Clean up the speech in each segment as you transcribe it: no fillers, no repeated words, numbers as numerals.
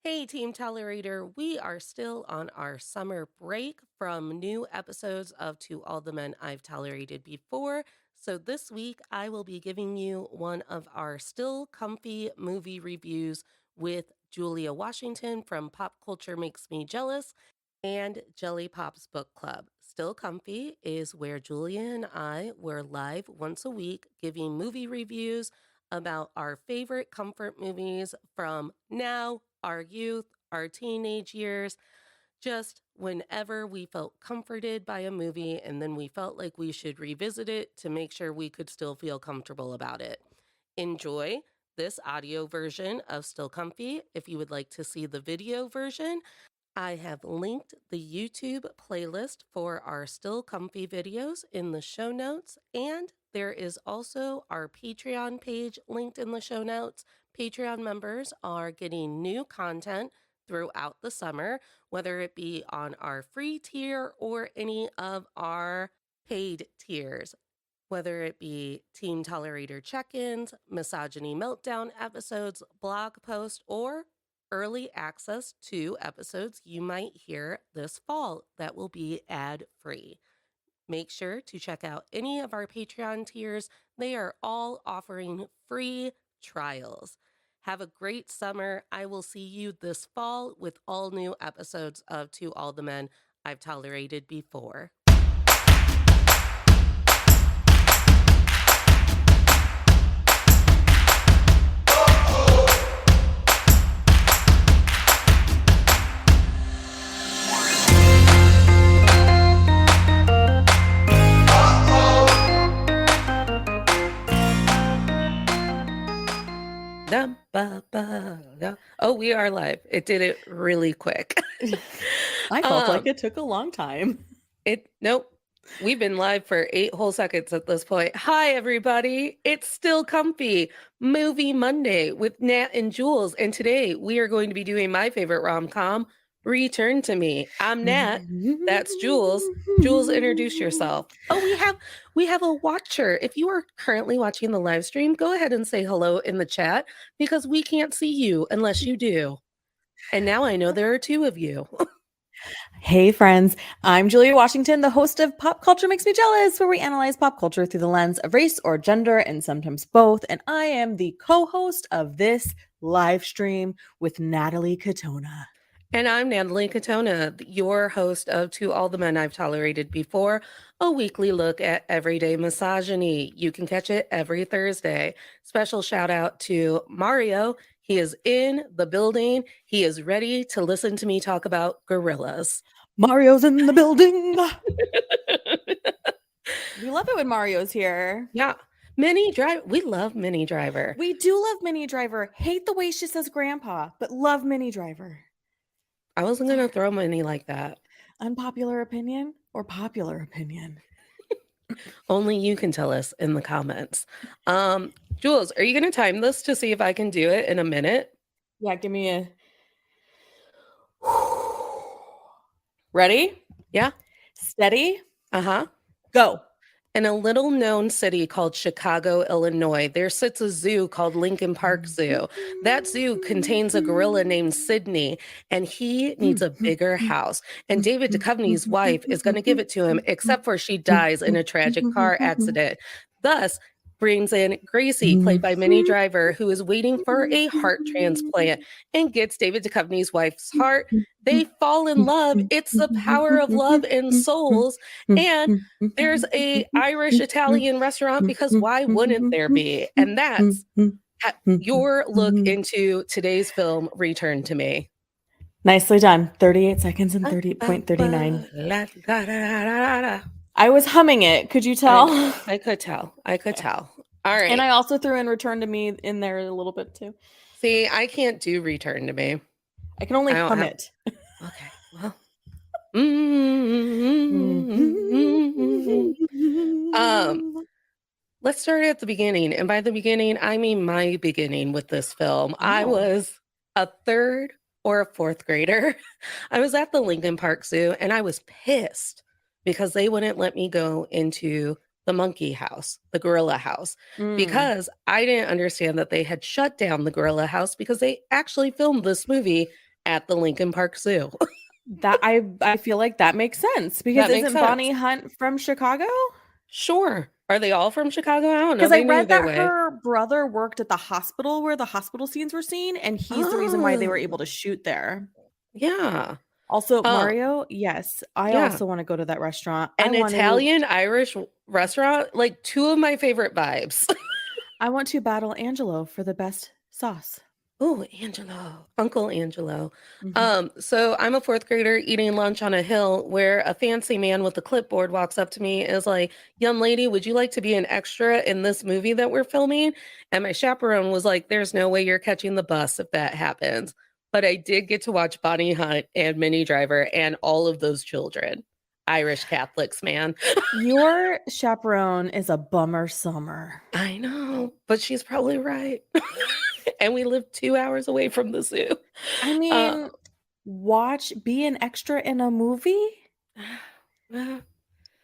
Hey, Team Tolerator, we are still on our summer break from new episodes of To All the Men I've Tolerated Before. So this week, I will be giving you one of our still comfy movie reviews with Julia Washington from Pop Culture Makes Me Jealous and Jelly Pop's Book Club. Still Comfy is where Julia and I were live once a week giving movie reviews about our favorite comfort movies from now, our youth, our teenage years, just whenever we felt comforted by a movie and then we felt like we should revisit it to make sure we could still feel comfortable about it. Enjoy this audio version of Still Comfy. If you would like to see the video version, I have linked the YouTube playlist for our Still Comfy videos in the show notes, and there is also our Patreon page linked in the show notes. Patreon members are getting new content throughout the summer, whether it be on our free tier or any of our paid tiers. Whether it be Team Tolerator check ins, misogyny meltdown episodes, blog posts, or early access to episodes you might hear this fall that will be ad free. Make sure to check out any of our Patreon tiers. They are all offering free trials. Have a great summer. I will see you this fall with all new episodes of To All the Men I've Tolerated Before. Oh, we are live. It did it really quick. I felt like it took a long time. Nope. We've been live for 8 whole seconds at this point. Hi, everybody. It's Still Comfy Movie Monday with Nat and Jules. And today we are going to be doing my favorite rom-com, Return to Me. I'm Nat. That's Jules. Jules, introduce yourself. Oh, we have a watcher. If you are currently watching the live stream, go ahead and say hello in the chat because we can't see you unless you do. And now I know there are 2 of you. Hey, friends. I'm Julia Washington, the host of Pop Culture Makes Me Jealous, where we analyze pop culture through the lens of race or gender and sometimes both. And I am the co-host of this live stream with Natalie Katona. And I'm Natalie Katona, your host of To All the Men I've Tolerated Before, a weekly look at everyday misogyny. You can catch it every Thursday. Special shout out to Mario. He is in the building. He is ready to listen to me talk about gorillas. Mario's in the building. We love it when Mario's here. Yeah. Minnie Driver. We love Minnie Driver. We do love Minnie Driver. Hate the way she says grandpa, but love Minnie Driver. I wasn't going to throw Minnie like that. Unpopular opinion or popular opinion? Only you can tell us in the comments. Jules, are you going to time this to see if I can do it in a minute? Yeah, give me a... Ready? Yeah. Steady? Uh-huh. Go. In a little known city called Chicago, Illinois, there sits a zoo called Lincoln Park Zoo. That zoo contains a gorilla named Sydney, and he needs a bigger house. And David Duchovny's wife is going to give it to him, except for she dies in a tragic car accident. Thus, brings in Gracie, played by Minnie Driver, who is waiting for a heart transplant and gets David Duchovny's wife's heart. They fall in love. It's the power of love and souls. And there's a Irish-Italian restaurant because why wouldn't there be? And that's your look into today's film, Return to Me. Nicely done. 38 seconds and 30.39. I was humming it. Could you tell? I could tell. All right. And I also threw in Return to Me in there a little bit too. See, I can't do Return to Me. I can only hum it. Okay, well. Let's start at the beginning. And by the beginning, I mean my beginning with this film. Oh. I was a 3rd or a 4th grader. I was at the Lincoln Park Zoo and I was pissed because they wouldn't let me go into the monkey house, the gorilla house, because I didn't understand that they had shut down the gorilla house because they actually filmed this movie at the Lincoln Park Zoo. That I feel like that makes sense because That makes isn't Bonnie sense. Hunt from Chicago? Sure. Are they all from Chicago? I don't know. Because I They knew read their that way. her brother worked at the hospital where the hospital scenes were seen, and he's the reason why they were able Oh, to shoot there. yeah. Also, Um, Mario, yes, I yeah. also want to go to that restaurant. An Italian Irish restaurant, like two of my favorite vibes. I want to battle Angelo for the best sauce. Oh, Angelo, Uncle Angelo. Mhm. So I'm a fourth grader eating lunch on a hill where a fancy man with a clipboard walks up to me and is like, "Young lady, would you like to be an extra in this movie that we're filming?" And my chaperone was like, "There's no way you're catching the bus if that happens." But I did get to watch Bonnie Hunt and Minnie Driver and all of those children. Irish Catholics, man. Your chaperone is a bummer summer. I know, but she's probably right. And we live 2 hours away from the zoo. I Uh, mean, be an extra in a movie? well,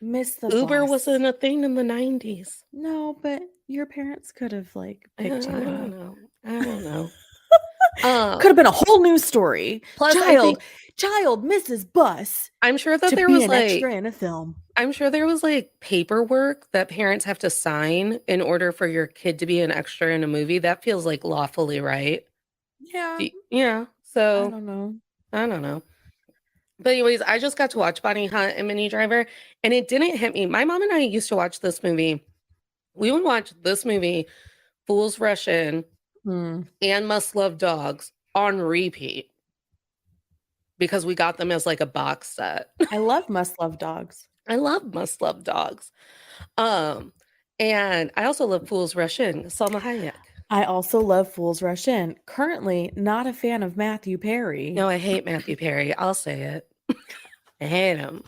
Miss the Uber bus. wasn't a thing in the 90s. No, but your parents could have like I picked you don't up. know. I don't know. Could have Um, been a whole new story. plus I Child, think child misses bus I'm sure that to there be was an extra like in a film. I'm sure there was like paperwork that parents have to sign in order for your kid to be an extra in a movie. That feels like lawfully right. Yeah, Yeah. I So don't know. I don't know. But anyways, I just got to watch Bonnie Hunt and Minnie Driver, and it didn't hit me. My mom and I used to watch this movie. We would watch this movie, Fools Rush In, Hmm. and Must Love Dogs on repeat because we got them as like a box set. I love Must Love Dogs. I love Must Love Dogs. Um, and I also love Fools Rush In, Salma Hayek. I also love Fools Rush In. Currently, not a fan of Matthew Perry. No, I hate Matthew Perry. I'll say it. I hate him.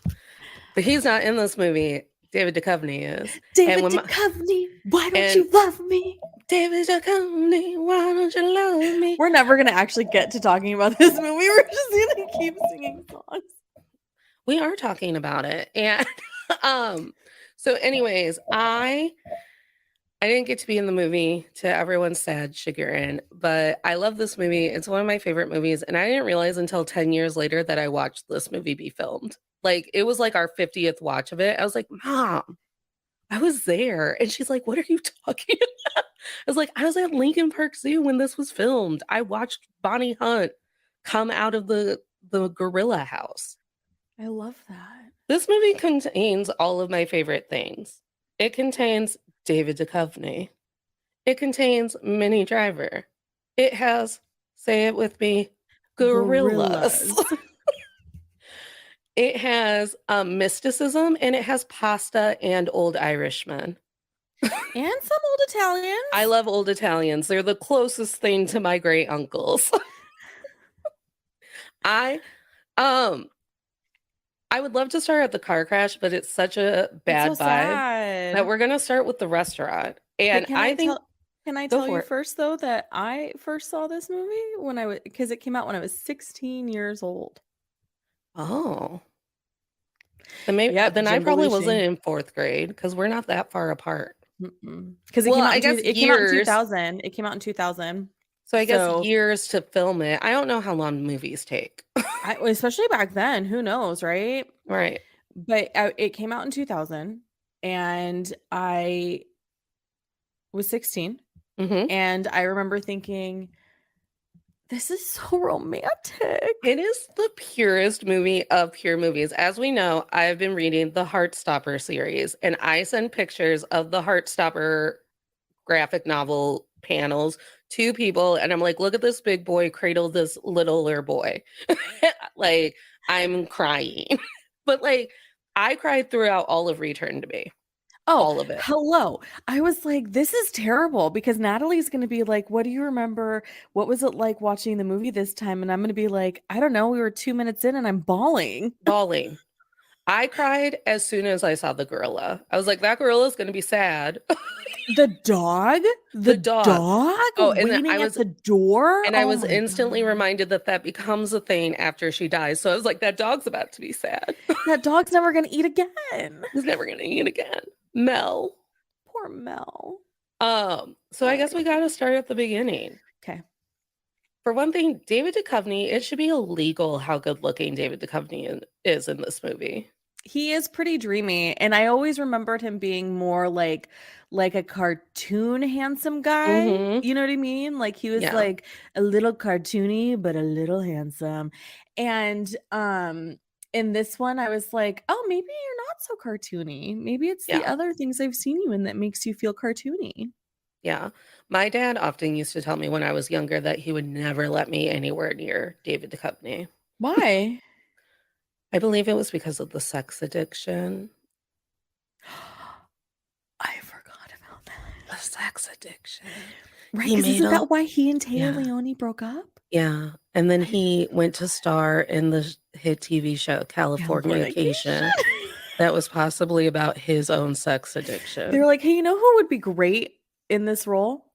But he's not in this movie. David Duchovny is. And David when Duchovny, why don't and you love me? David Duchovny, why don't you love me? We're never gonna actually get to talking about this movie. We're just gonna keep singing songs. We are talking about it. And so anyways, I didn't get to be in the movie, to everyone's sad chagrin, but I love this movie. It's one of my favorite movies, and I didn't realize until 10 years later that I watched this movie be filmed. Like, it was like our 50th watch of it. I was like, "Mom, I was there." And she's like, "What are you talking about?" I was like, "I was at Lincoln Park Zoo when this was filmed. I watched Bonnie Hunt come out of the gorilla house." I love that. This movie contains all of my favorite things. It contains David Duchovny. It contains Minnie Driver. It has, say it with me, gorillas. Gorillas. It has mysticism, and it has pasta and old Irishmen. And some old Italians. I love old Italians. They're the closest thing to my great uncles. I um I would love to start at the car crash, but it's such a It's bad so vibe that sad. we're gonna start with the restaurant. But And I think can I go tell for you it. first though that I first saw this movie when I was because it came out when I was 16 years old. Oh. Then I Jim probably wasn't Belushi. in fourth grade because we're not that far apart. Because Well, I guess it came out in years. 2000. It came out in 2000. So I guess So years to film it. I don't know how long movies take. especially back then, who knows, right? Right. But it came out in 2000 and I was 16 Hmm. and I remember thinking this is so romantic. It is the purest movie of pure movies. As we know, I've been reading the Heartstopper series, and I send pictures of the Heartstopper graphic novel panels to people, and I'm like, "Look at this big boy cradle this littler boy." Like, I'm crying. But like, I cried throughout all of Return to Me. Oh, All of it. hello. I was like, this is terrible because Natalie's going to be like, what do you remember? What was it like watching the movie this time? And I'm going to be like, I don't know. We were 2 minutes in and I'm bawling. Bawling. I cried as soon as I saw the gorilla. I was like, that gorilla is going to be sad. The dog? The dog. Oh, and then waiting at the door? And I Oh was my instantly God. reminded that that becomes a thing after she dies. So I was like, that dog's about to be sad. That dog's never going to eat again. He's never going to eat again. Mel. Poor Mel. So I guess we got to start at the beginning. Okay. For one thing, David Duchovny, it should be illegal how good looking David Duchovny is in this movie. He is pretty dreamy, and I always remembered him being more like a cartoon handsome guy. Mm-hmm. You know what I mean? Like he was Yeah. like a little cartoony but a little handsome. And in this one I was like, "Oh, maybe you're not so cartoony. Maybe it's the Yeah. other things I've seen you in that makes you feel cartoony." Yeah. My dad often used to tell me when I was younger that he would never let me anywhere near David Duchovny. Why? I believe it was because of the sex addiction. I forgot about The that. sex addiction. Right, He because made isn't a that why he and Taya yeah. Leone broke up? Yeah. And then he went to star in the hit TV show Californication. Californication. That was possibly about his own sex They were addiction. like, "Hey, you know who would be great in this role?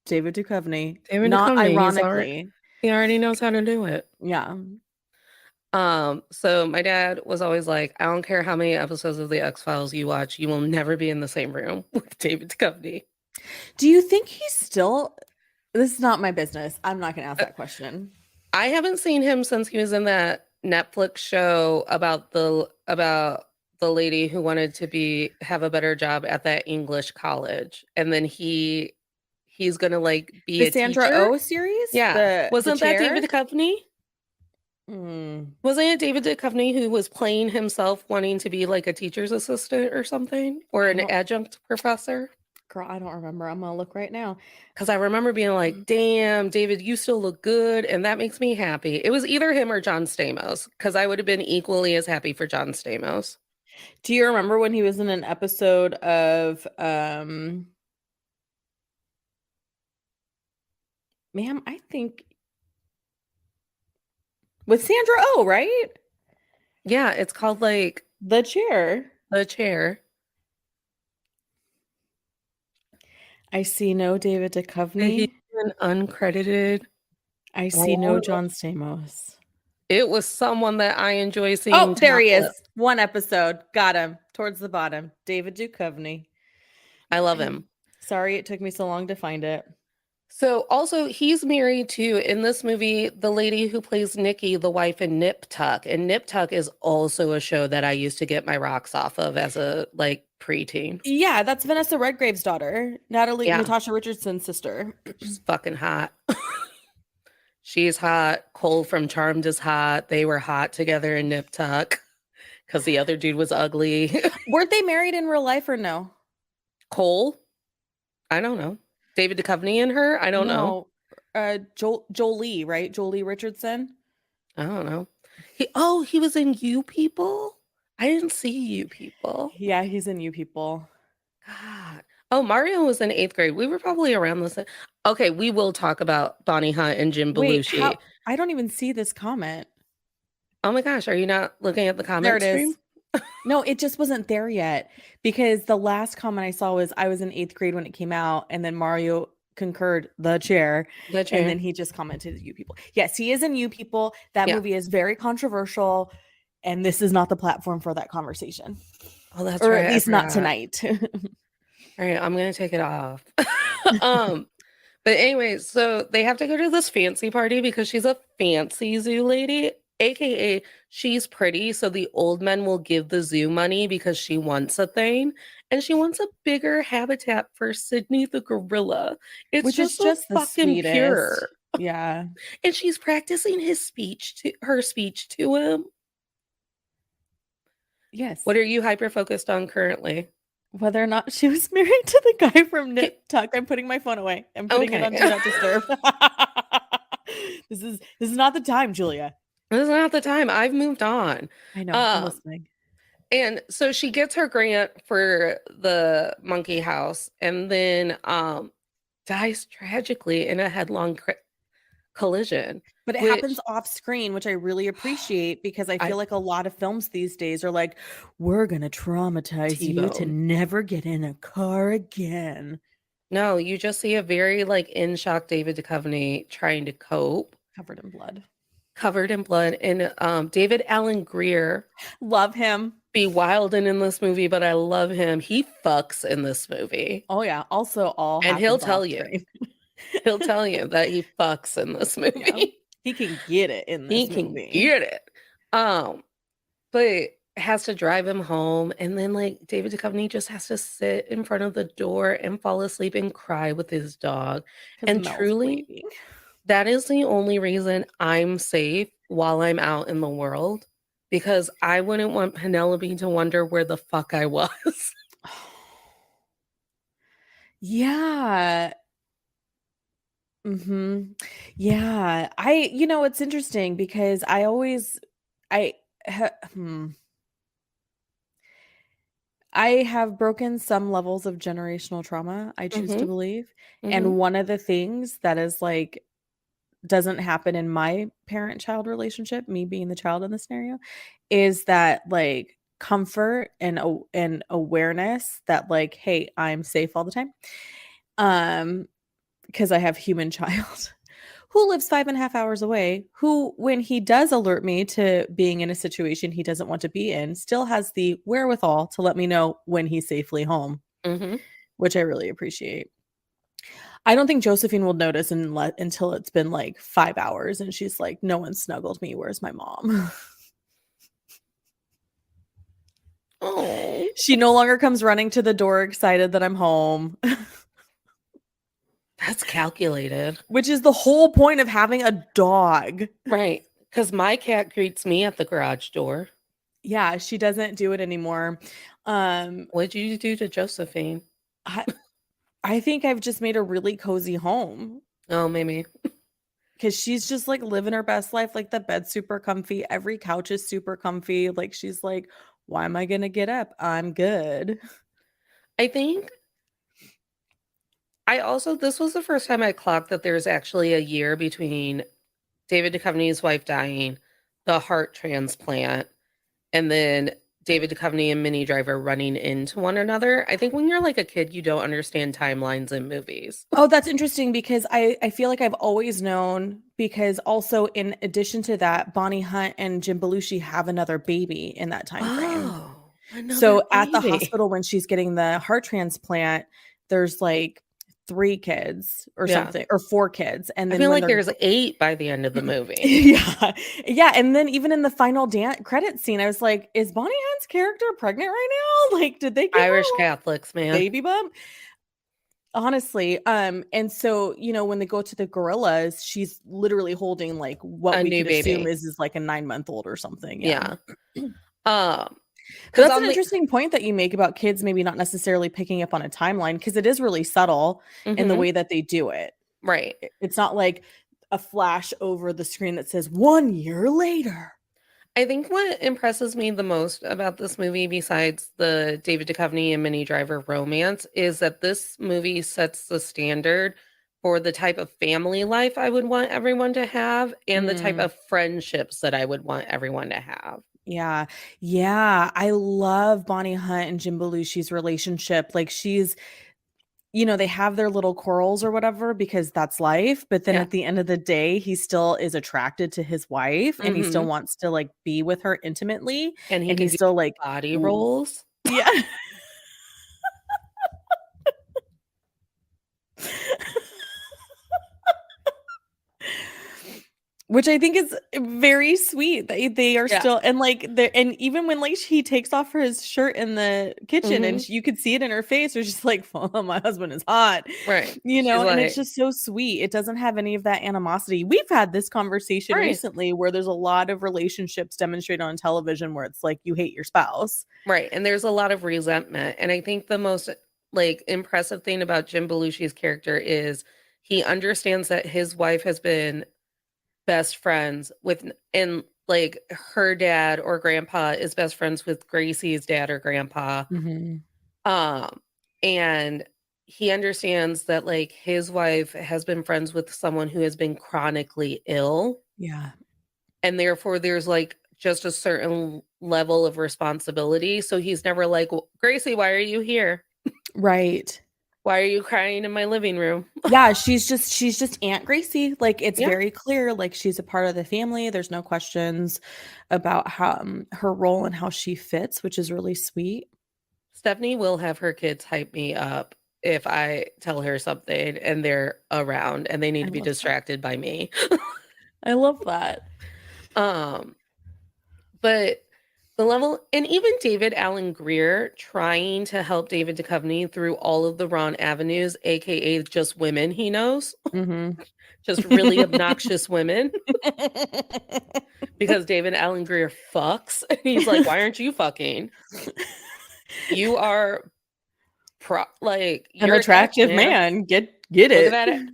David Duchovny." David Not Duchovny, ironically. he already knows how to do it. Yeah. So my dad was always like, I don't care how many episodes of the X-Files you watch, you will never be in the same room with David Duchovny. Do you think he's still this is not my business. I'm not gonna ask Uh, that question. I haven't seen him since he was in that Netflix show about the lady who wanted to have a better job at that English college. And then he's gonna like be The a Sandra teacher. Oh series? Yeah. The Wasn't that chair? David Duchovny? Mm, Wasn't it David Duchovny who was playing himself wanting to be like a teacher's assistant or something? Or I an don't adjunct professor? girl, I don't remember. I'm gonna look right now. Because I remember being like, damn, David, you still look good. And that makes me happy. It was either him or John Stamos, because I would have been equally as happy for John Stamos. Do you remember when he was in an episode of ma'am, I think with Sandra Oh, right? Yeah, it's called like The chair. The Chair. I see no David And he's Duchovny. an uncredited I see no role. John Stamos. It was someone that I enjoy Oh, seeing there top he lip. is. One episode. Got him. Towards the bottom. David Duchovny. I love him. Sorry it took me so long to find it. So also he's married to, in this movie, the lady who plays Nikki, the wife in Nip Tuck. And Nip Tuck is also a show that I used to get my rocks off of as a like preteen. Yeah, that's Vanessa Redgrave's daughter. Yeah, Natasha Richardson's sister. she's fucking hot. She's hot. Cole from Charmed is hot. They were hot together in Nip Tuck because the other dude was ugly. Weren't they married in real life or no? Cole? I don't know. David Duchovny and her? I don't know. Jolie, right? Jolie Richardson. I don't know. He was in You People? I didn't see You People. Yeah, he's in You People. God. Oh, Mario was in 8th grade. We were probably around the same. Okay, we will talk about Bonnie Hunt and Jim Wait, Belushi. I don't even see this comment. Oh my gosh, are you not looking at the There comment it is. stream? No, it just wasn't there yet because the last comment I saw was I was in 8th grade when it came out, and then Mario concurred The Chair, The Chair. and then he just commented You People. Yes, he is in You People. That Yeah. movie is very controversial, and this is not the platform for that conversation. Oh, that's Or right. at least not tonight. All right, I'm gonna take it off. But anyway, so they have to go to this fancy party because she's a fancy zoo lady, aka she's pretty, so the old men will give the zoo money because she wants a thing, and she wants a bigger habitat for Sydney the gorilla. It's Which is so just the fucking sweetest. pure. Yeah. And she's practicing her speech to him. Yes. What are you hyper focused on currently? Whether or not she was married to the guy from Nip Tuck. I'm putting my phone away. I'm putting it on Do Not Disturb. This is not the time, Julia. This is not the time. I've moved on. I know. I'm listening. And so she gets her grant for the monkey house and then dies tragically in a headlong collision. But it happens off screen, which I really appreciate because I feel like a lot of films these days are like, we're going to traumatize you to never get in a car again. No, you just see a very like in shock David Duchovny trying to cope. Covered in blood. And David Alan Grier. Love him. Be wildin' in this movie, but I love him. He fucks in this movie. Oh yeah. Also all and he'll tell you. He'll tell you that he fucks in this Yeah. movie. He can get it in He this can movie. get it. But has to drive him home, and then, like, David Duchovny just has to sit in front of the door and fall asleep and cry with his dog, Because and Mel's truly, waiting. that is the only reason I'm safe while I'm out in the world, because I wouldn't want Penelope to wonder where the fuck I was. Yeah. Mhm. Yeah. It's interesting because I ha hmm. I have broken some levels of generational trauma, I choose to Mhm, believe, mhm, and one of the things that is, like, doesn't happen in my parent-child relationship, me being the child in the scenario, is that, like, comfort and awareness that, like, "Hey, I'm safe all the time." Um, because I have human child who lives 5.5 hours away, who, when he does alert me to being in a situation he doesn't want to be in, still has the wherewithal to let me know when he's safely home, mhm. which I really appreciate. I don't think Josephine will notice until it's been, like, 5 hours and she's like, "No one snuggled me, where's my mom?" Oh, She no longer comes running to the door excited that I'm home, that's calculated. which is the whole point of having a dog. Right, because my cat greets me at the garage door. Yeah, she doesn't do it anymore. Um, What'd you do to Josephine? I I think I've just made a really cozy home. Oh, maybe. 'Cause she's just, like, living her best life, like, the bed's super comfy, every couch is super comfy, like, she's like, "Why am I gonna get up? I'm good." I think I also this was the first time I clocked that there's actually a year between David Duchovny's wife dying, the heart transplant, and then David Duchovny and Minnie Driver running into one another. I think when you're like a kid, you don't understand timelines in movies. Oh, that's interesting because I feel like I've always known because also in addition to that, Bonnie Hunt and Jim Belushi have another baby in that time frame. Oh, another So, at the baby. hospital when she's getting the heart transplant, there's, like, 3 kids or Yeah. something or 4 kids, and I then feel when like they're there's 8 by the end of the movie. Yeah. Yeah, and then even in the final credit scene, I was like, "Is Bonnie Hunt's character pregnant right now? Like, did they give her Irish a Catholics, man. baby bump?" Honestly, and so, when they go to the gorillas, she's literally holding, like, what A we new could assume baby. is like a 9-month-old or something, yeah. Yeah. Um, But because that's an on the interesting point that you make about kids maybe not necessarily picking up on a timeline because it is really subtle in the Mhm, way that they do it. right. It's not like a flash over the screen that says 1 year later. I think what impresses me the most about this movie, besides the David Duchovny and Minnie Driver romance, is that this movie sets the standard for the type of family life I would want everyone to have and the type Mm, of friendships that I would want everyone to have. yeah. Yeah, I love Bonnie Hunt and Jim Belushi's relationship, like, they have their little quarrels or whatever because that's life, but then Yeah. at the end of the day, he still is attracted to his wife, and he still Mhm. wants to, like, be with her intimately, And he and can he's do still, like body l rolls. Yeah. Which I think is very sweet that they are Yeah. still and, like, and even when, like, he takes off his shirt in the kitchen and Mhm. sh you could see it in her face where she's like, "Oh, my husband is hot," Right. She's and it's like just so sweet. It doesn't have any of that animosity. We've had this conversation right. recently where there's a lot of relationships demonstrated on television where it's like you hate your spouse. Right, and there's a lot of resentment, and I think the most, like, impressive thing about Jim Belushi's character is he understands that his wife has been best friends with and, like, her dad or grandpa is best friends with Gracie's dad or grandpa, Mhm. um, and he understands that, like, his wife has been friends with someone who has been chronically ill, Yeah. and therefore there's, like, just a certain level of responsibility, so he's never like, "Well, Gracie, why are you here? Right. Why are you crying in my living room?" Yeah, she's just Aunt Gracie, like, it's Yeah. very clear, like, she's a part of the family, there's no questions about how, her role and how she fits, which is really sweet. Stephanie will have her kids hype me up if I tell her something and they're around and they need I to be love that. distracted by me. I love that. Um, but the level, and even David Allen Greer trying to help David Duchovny through all of the wrong avenues, aka just women he knows, Mm-hmm. just really obnoxious women, because David Allen Greer fucks. And he's like, why aren't you fucking? You are like An you're attached, attractive man. man. Get Look at it. that.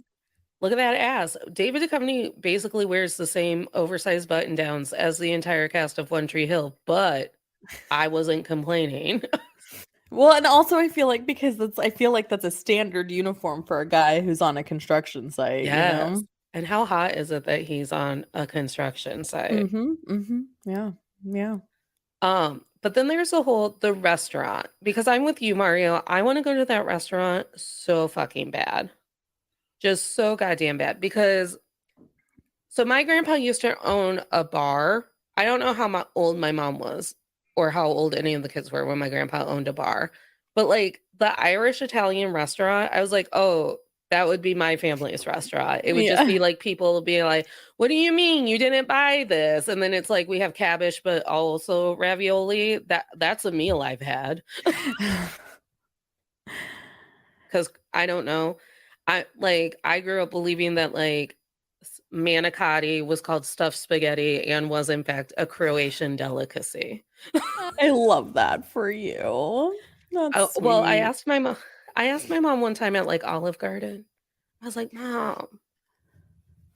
Look at that ass. David Duchovny basically wears the same oversized button downs as the entire cast of One Tree Hill, but I wasn't complaining. Well, and also I feel like because I feel like that's a standard uniform for a guy who's on a construction site, you Yes. know? And how hot is it that he's on a construction site? Mm-hmm. Mm-hmm. Yeah. Yeah. But then there's the restaurant. Because I'm with you, Mario. I want to go to that restaurant so fucking bad. Just so goddamn bad. Because so my grandpa used to own a bar. I don't know how old my mom was or how old any of the kids were when my grandpa owned a bar. But like the Irish Italian restaurant, I was like, oh, that would be my family's restaurant. It would just Yeah. be like people being like, what do you mean you didn't buy this? And then it's like we have cabbage, but also ravioli. That's a meal I've had. Because I don't know. I grew up believing that like manicotti was called stuffed spaghetti and was in fact a Croatian delicacy. I love that for you. Oh, That's well, sweet. I asked my mom one time at like Olive Garden. I was like, "Mom,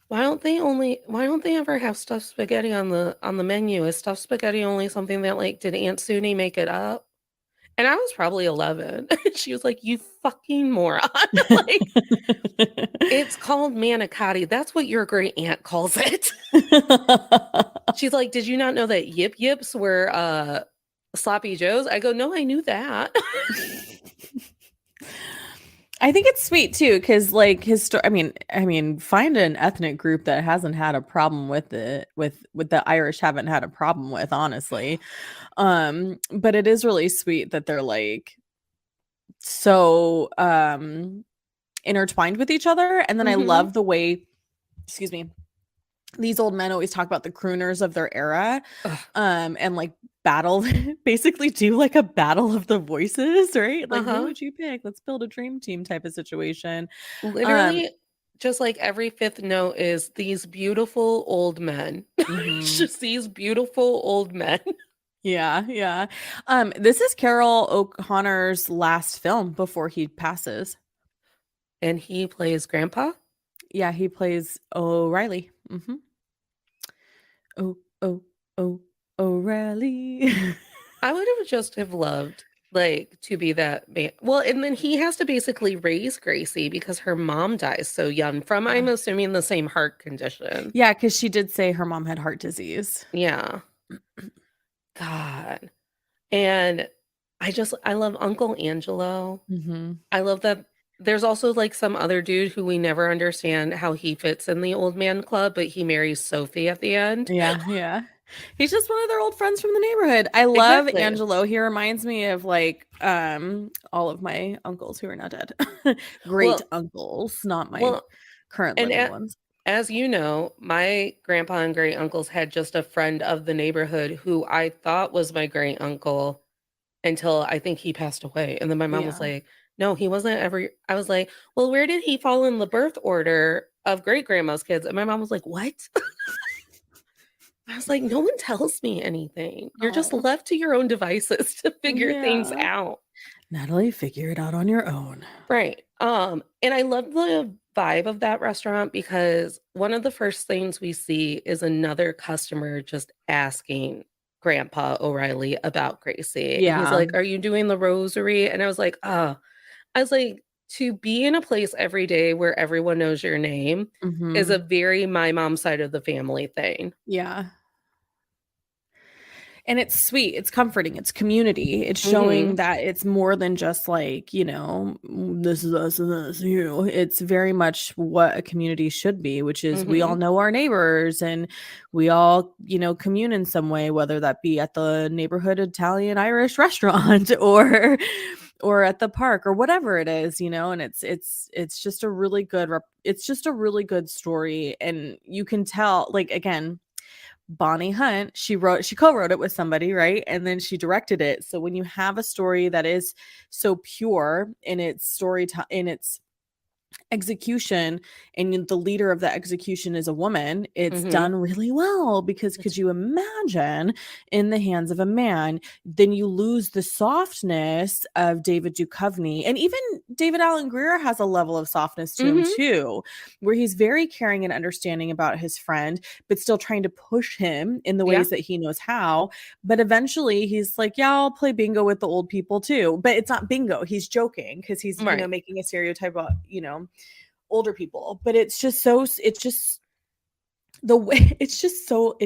why don't they ever have stuffed spaghetti on the menu? Is stuffed spaghetti only something that like did Aunt Suni make it up?" And I was probably 11. She was like, "You fucking moron." Like it's called manicotti. That's what your great aunt calls it. She's like, "Did you not know that Yip Yips were sloppy joes?" I go, "No, I knew that." I think it's sweet too, because like I mean, find an ethnic group that hasn't had a problem with it, with the Irish haven't had a problem with, honestly. But it is really sweet that they're like so intertwined with each other. And then I Mhm. love the way, excuse me, these old men always talk about the crooners of their era, Ugh. and like battle basically do like a battle of the voices, right? Like who Uh-huh. would you pick? Let's build a dream team type of situation. Um Literally, just like every fifth note is these beautiful old men. It's mhm. just these beautiful old men. Yeah, yeah. This is Carol O'Connor's last film before he passes. And he plays grandpa. Yeah, he plays O'Reilly. Oh, oh, oh, O'Reilly. I would have just have loved like to be that man. Well, and then he has to basically raise Gracie because her mom dies so young from, Yeah. I'm assuming, the same heart condition. Yeah, because she did say her mom had heart disease. Yeah. God. And I love Uncle Angelo. Hmm. I love that there's also like some other dude who we never understand how he fits in the old man club, but he marries Sophie at the end. Yeah, yeah. He's just one of their old friends from the neighborhood. I love Exactly. Angelo. He reminds me of like all of my uncles who are now dead. Great Well, uncles, not my well, current and living ones. as you know, my grandpa and great uncles had just a friend of the neighborhood who I thought was my great uncle until I think he passed away. And then my mom was Yeah. like, no, he wasn't ever. I was like, well, where did he fall in the birth order of great grandma's kids? And my mom was like, what? I was like, no one tells me anything. You're just Oh, left to your own devices to figure things yeah. out. Natalie, figure it out on your own. Right. And I love the vibe of that restaurant because one of the first things we see is another customer just asking Grandpa O'Reilly about Gracie. And he's Yeah. like, are you doing the rosary? And I was like, oh, I was like, to be in a place every day where everyone knows your name is a Hmm. very my mom's side of the family thing. Yeah. And it's sweet, it's comforting, it's community. It's Hmm. showing that it's more than just like, this is us and this, it's very much what a community should be, which is we all Hmm. know our neighbors and we all, commune in some way, whether that be at the neighborhood Italian Irish restaurant or at the park or whatever it is, and it's just a really good it's just a really good story. And you can tell, like, again, Bonnie Hunt, she co-wrote it with somebody, right? And then she directed it. So when you have a story that is so pure in its in its execution, and the leader of the execution is a woman, it's Hmm. done really well. Because could It's you imagine in the hands of a man? Then you lose the softness of David Duchovny, and even David Allen Greer has a level of softness to him hmm. too, where he's very caring and understanding about his friend, but still trying to push him in the Yeah. ways that he knows how. But eventually he's like, yeah, I'll play bingo with the old people too. But it's not bingo. He's joking because he's, Right. making a stereotype about, older people. But it's just the way it's just so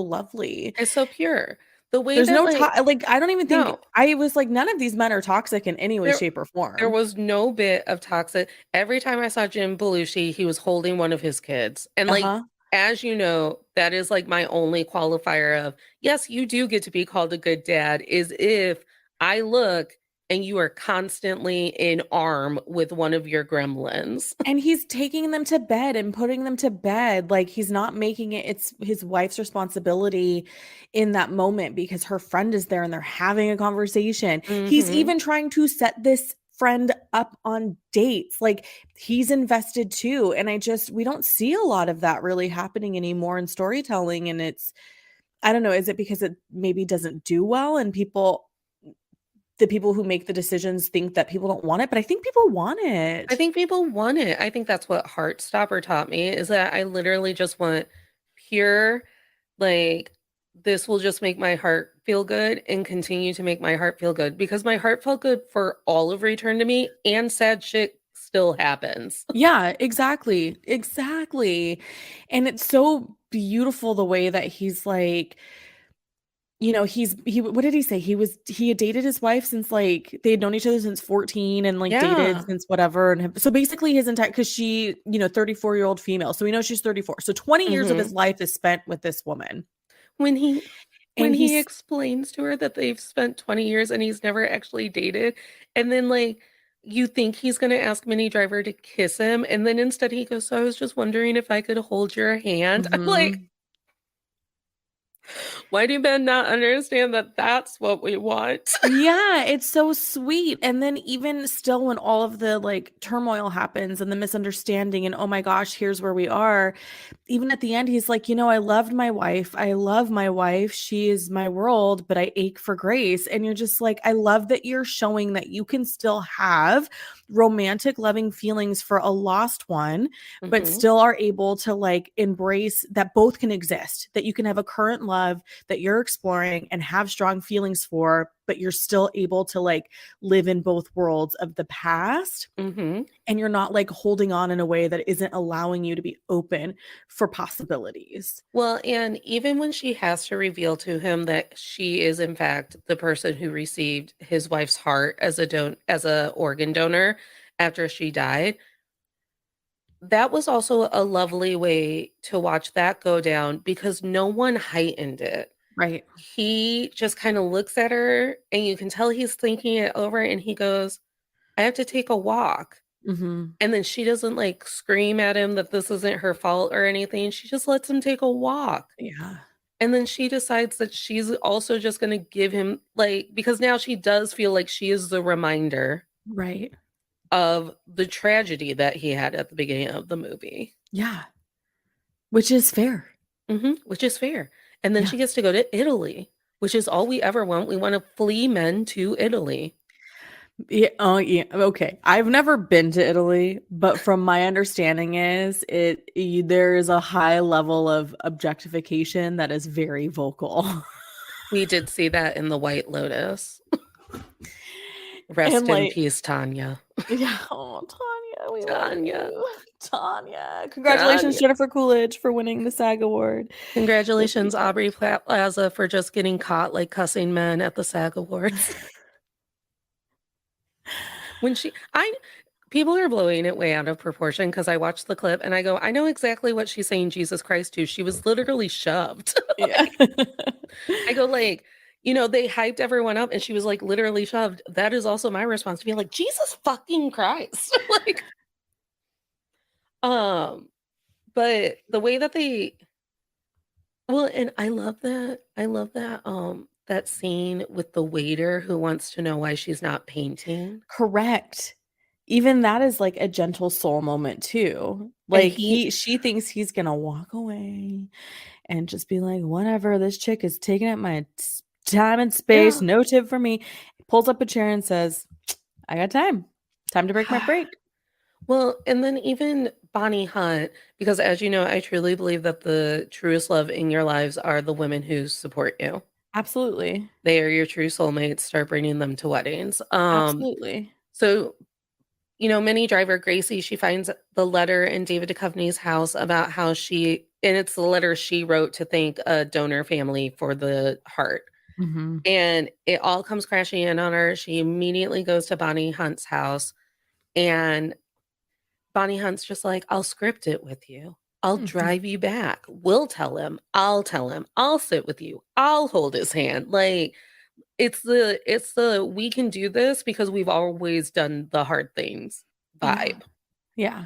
lovely. It's so pure. The way There's that no like like, I don't even think no, I was like, none of these men are toxic in any way, there shape, or there form. was no bit of toxic. Every time I saw Jim Belushi, he was holding one of his kids. And like Uh-huh. as you know, that is like my only qualifier of yes, you do get to be called a good dad is if I look and you are constantly in arm with one of your gremlins. And he's taking them to bed and putting them to bed. Like, he's not making it's his wife's responsibility in that moment because her friend is there and they're having a conversation. He's Hmm. even trying to set this friend up on dates. Like, he's invested too. And we don't see a lot of that really happening anymore in storytelling. And I don't know, is it because it maybe doesn't do well and the people who make the decisions think that people don't want it? But I think people want I it. think people want it. I think that's what Heartstopper taught me is that I literally just want pure, like, this will just make my heart feel good and continue to make my heart feel good because my heart felt good for all of Return to Me and sad shit still happens. Yeah, exactly. Exactly. And it's so beautiful the way that he's like, what did he say? He had dated his wife since, like, they had known each other since 14 and like dated Yeah. since whatever. And so basically his entire, because she, 34-year-old female. So we know she's 34. So 20 years of Hmm. his life is spent with this woman. When he when And he he's explains to her that they've spent 20 years and he's never actually dated, and then like you think he's gonna ask Minnie Driver to kiss him, and then instead he goes, "So I was just wondering if I could hold your hand." I'm like, Mhm. why do men not understand that that's what we want? Yeah, it's so sweet. And then even still, when all of the like turmoil happens and the misunderstanding and oh my gosh, here's where we are, even at the end, he's like, I loved my wife. I love my wife. She is my world, but I ache for Grace. And you're just like, I love that you're showing that you can still have romantic, loving feelings for a lost one, but Hmm. still are able to like embrace that both can exist, that you can have a current love that you're exploring and have strong feelings for, but you're still able to like live in both worlds of the past. Hmm. And you're not like holding on in a way that isn't allowing you to be open for possibilities. Well, and even when she has to reveal to him that she is in fact the person who received his wife's heart as as a organ donor after she died, that was also a lovely way to watch that go down because no one heightened it. Right. He just kind of looks at her and you can tell he's thinking it over and he goes, I have to take a walk. Mm-hmm. And then she doesn't like scream at him that this isn't her fault or anything. She just lets him take a walk. Yeah. And then she decides that she's also just going to give him, like, because now she does feel like she is the reminder Right. of the tragedy that he had at the beginning of the movie. Yeah. Which is fair. Which is fair. And then Yeah. she gets to go to Italy, which is all we ever want. We want to flee men to Italy. Yeah. Oh, yeah. Okay. I've never been to Italy, but from my understanding there is a high level of objectification that is very vocal. We did see that in The White Lotus. And Rest in like, peace, Tanya. yeah, oh Tanya, we love Tanya. you. Tanya. Congratulations, Jennifer Coolidge, for winning the SAG award. Congratulations, Aubrey Plaza, for just getting caught like cussing men at the SAG Awards. People are blowing it way out of proportion because I watched the clip and I go, I know exactly what she's saying Jesus Christ to. She was literally shoved. Yeah. I go like, they hyped everyone up and she was like literally shoved. That is also my response to be like, Jesus fucking Christ. But the way that and I love that. That scene with the waiter who wants to know why she's not painting. Correct. Even that is like a gentle soul moment too. Like she thinks he's gonna walk away and just be like, whatever, this chick is taking up my time and space. Yeah. No tip for me. Pulls up a chair and says, I got time. Time to break my break. Well, and then even Bonnie Hunt, because as you know, I truly believe that the truest love in your lives are the women who support you. Absolutely. They are your true soulmates. Start bringing them to weddings. Absolutely. So, Minnie driver Gracie, she finds the letter in David Duchovny's house about how and it's the letter she wrote to thank a donor family for the heart. Mm-hmm. And it all comes crashing in on her. She immediately goes to Bonnie Hunt's house, and Bonnie Hunt's just like, I'll script it with you. I'll drive you back. We'll tell him. I'll tell him. I'll sit with you. I'll hold his hand. Like, it's the we can do this because we've always done the hard things vibe. Yeah.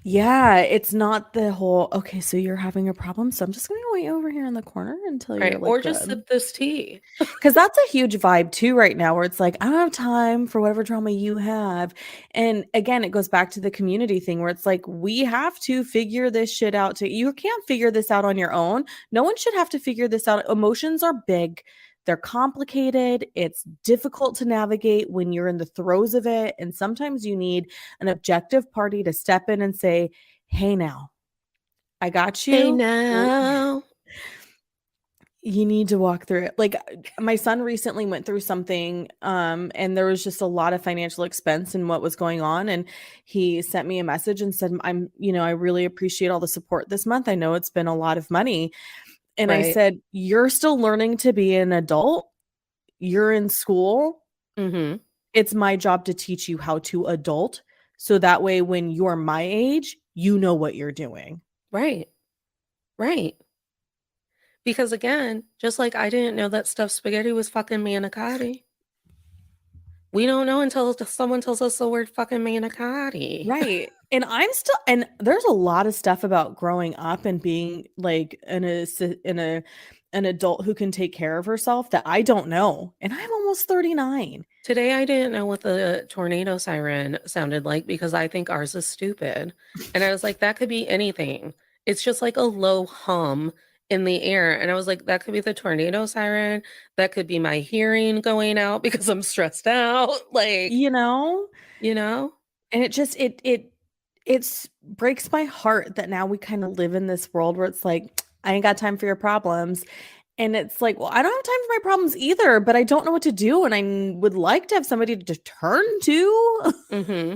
Yeah, it's not the whole, okay, so you're having a problem, so I'm just going to wait over here in the corner until you're like, or just sip this tea. Because that's a huge vibe too right now, where it's like, I don't have time for whatever drama you have. And again, it goes back to the community thing where it's like, we have to figure this shit out. You can't figure this out on your own. No one should have to figure this out. Emotions are big. They're complicated. It's difficult to navigate when you're in the throes of it. And sometimes you need an objective party to step in and say, hey, now, I got you. Hey, now. You need to walk through it. Like, my son recently went through something, and there was just a lot of financial expense in what was going on. And he sent me a message and said, I really appreciate all the support this month. I know it's been a lot of money. And I said, you're still learning to be an adult. You're in school. Mm-hmm. It's my job to teach you how to adult. So that way, when you're my age, you know what you're doing. Right. Because again, just like I didn't know that stuffed spaghetti was fucking manicotti. We don't know until someone tells us the word fucking manicotti. Right. And there's a lot of stuff about growing up and being like an adult who can take care of herself that I don't know. And I'm almost 39. Today, I didn't know what the tornado siren sounded like because I think ours is stupid. And I was like, that could be anything. It's just like a low hum in the air. And I was like, that could be the tornado siren. That could be my hearing going out because I'm stressed out. Like, and it just, it breaks my heart that now we kind of live in this world where it's like, I ain't got time for your problems. And it's like, well, I don't have time for my problems either, but I don't know what to do. And I would like to have somebody to turn to. Mm-hmm.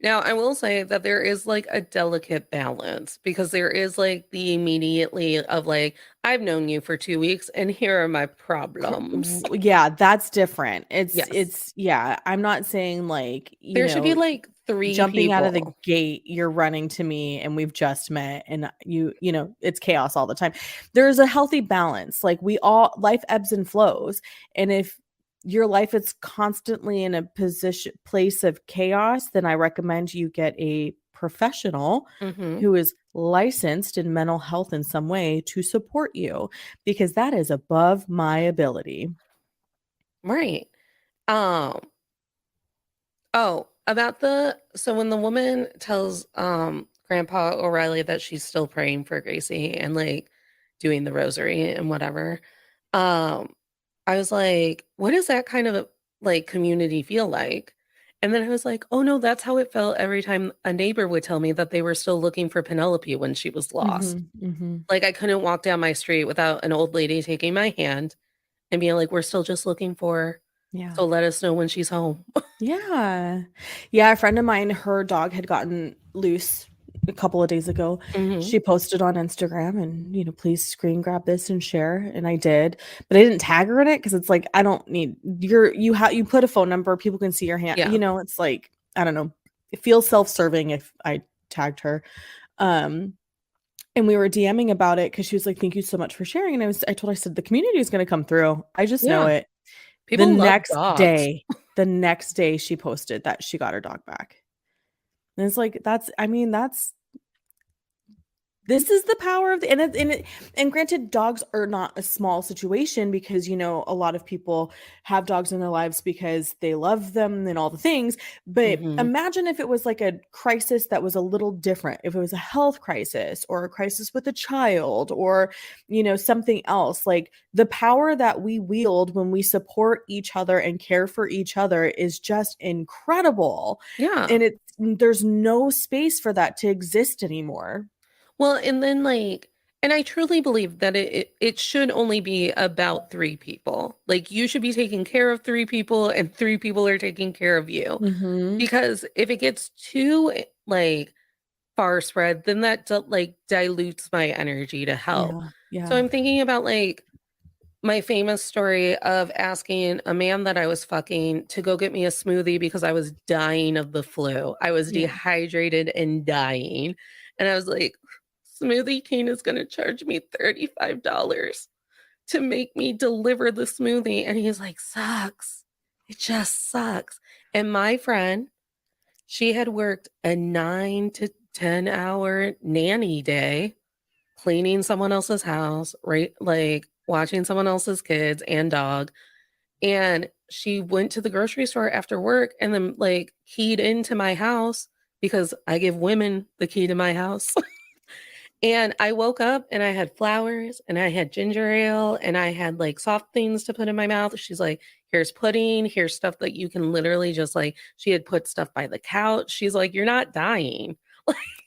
Now, I will say that there is like a delicate balance because there is like the immediately of like, I've known you for 2 weeks and here are my problems. Yeah, that's different. I'm not saying like, there should be like 3 jumping people out of the gate, you're running to me and we've just met and it's chaos all the time. There's a healthy balance. Like life ebbs and flows. And if your life is constantly in a place of chaos, then I recommend you get a professional who is licensed in mental health in some way to support you, because that is above my ability. Right. So when the woman tells Grandpa O'Reilly that she's still praying for Gracie and like doing the rosary and whatever, I was like, what does that kind of like community feel like? And then I was like, oh no, that's how it felt every time a neighbor would tell me that they were still looking for Penelope when she was lost. Like I couldn't walk down my street without an old lady taking my hand and being like, we're still just looking for her. Yeah. So let us know when she's home. Yeah. A friend of mine, her dog had gotten loose a couple of days ago. Mhm. She posted on Instagram and, please screen grab this and share. And I did, but I didn't tag her in it because it's like, I don't need you put a phone number, people can see your hand. Yeah. It's like, I don't know. It feels self-serving if I tagged her. Um, and we were DMing about it because she was like, thank you so much for sharing. And I said, the community is going to come through. I just know Yeah. it. The People love next dogs. day, the next day she posted that she got her dog back. And it's like, this is the power of the and granted, dogs are not a small situation because a lot of people have dogs in their lives because they love them and all the things. But Mhm. imagine if it was like a crisis that was a little different. If it was a health crisis or a crisis with a child or something else, like the power that we wield when we support each other and care for each other is just incredible. Yeah. And there's no space for that to exist anymore. Well, and then and I truly believe that it should only be about 3 people. Like, you should be taking care of 3 people and 3 people are taking care of you. Mhm. Because if it gets too, far spread, then that dilutes my energy to help. Yeah, So yeah, I'm thinking about, my famous story of asking a man that I was fucking to go get me a smoothie because I was dying of the flu. I was yeah, dehydrated and dying. And I was like, Smoothie King is going to charge me $35 to make me deliver the smoothie. And he's like, sucks. It just sucks. And my friend, she had worked a 9 to 10-hour nanny day cleaning someone else's house, right? Like watching someone else's kids and dog. And she went to the grocery store after work and then keyed into my house because I give women the key to my house. And I woke up and I had flowers and I had ginger ale and I had soft things to put in my mouth. She's like, here's pudding, here's stuff that you can literally just she had put stuff by the couch. She's like, you're not dying.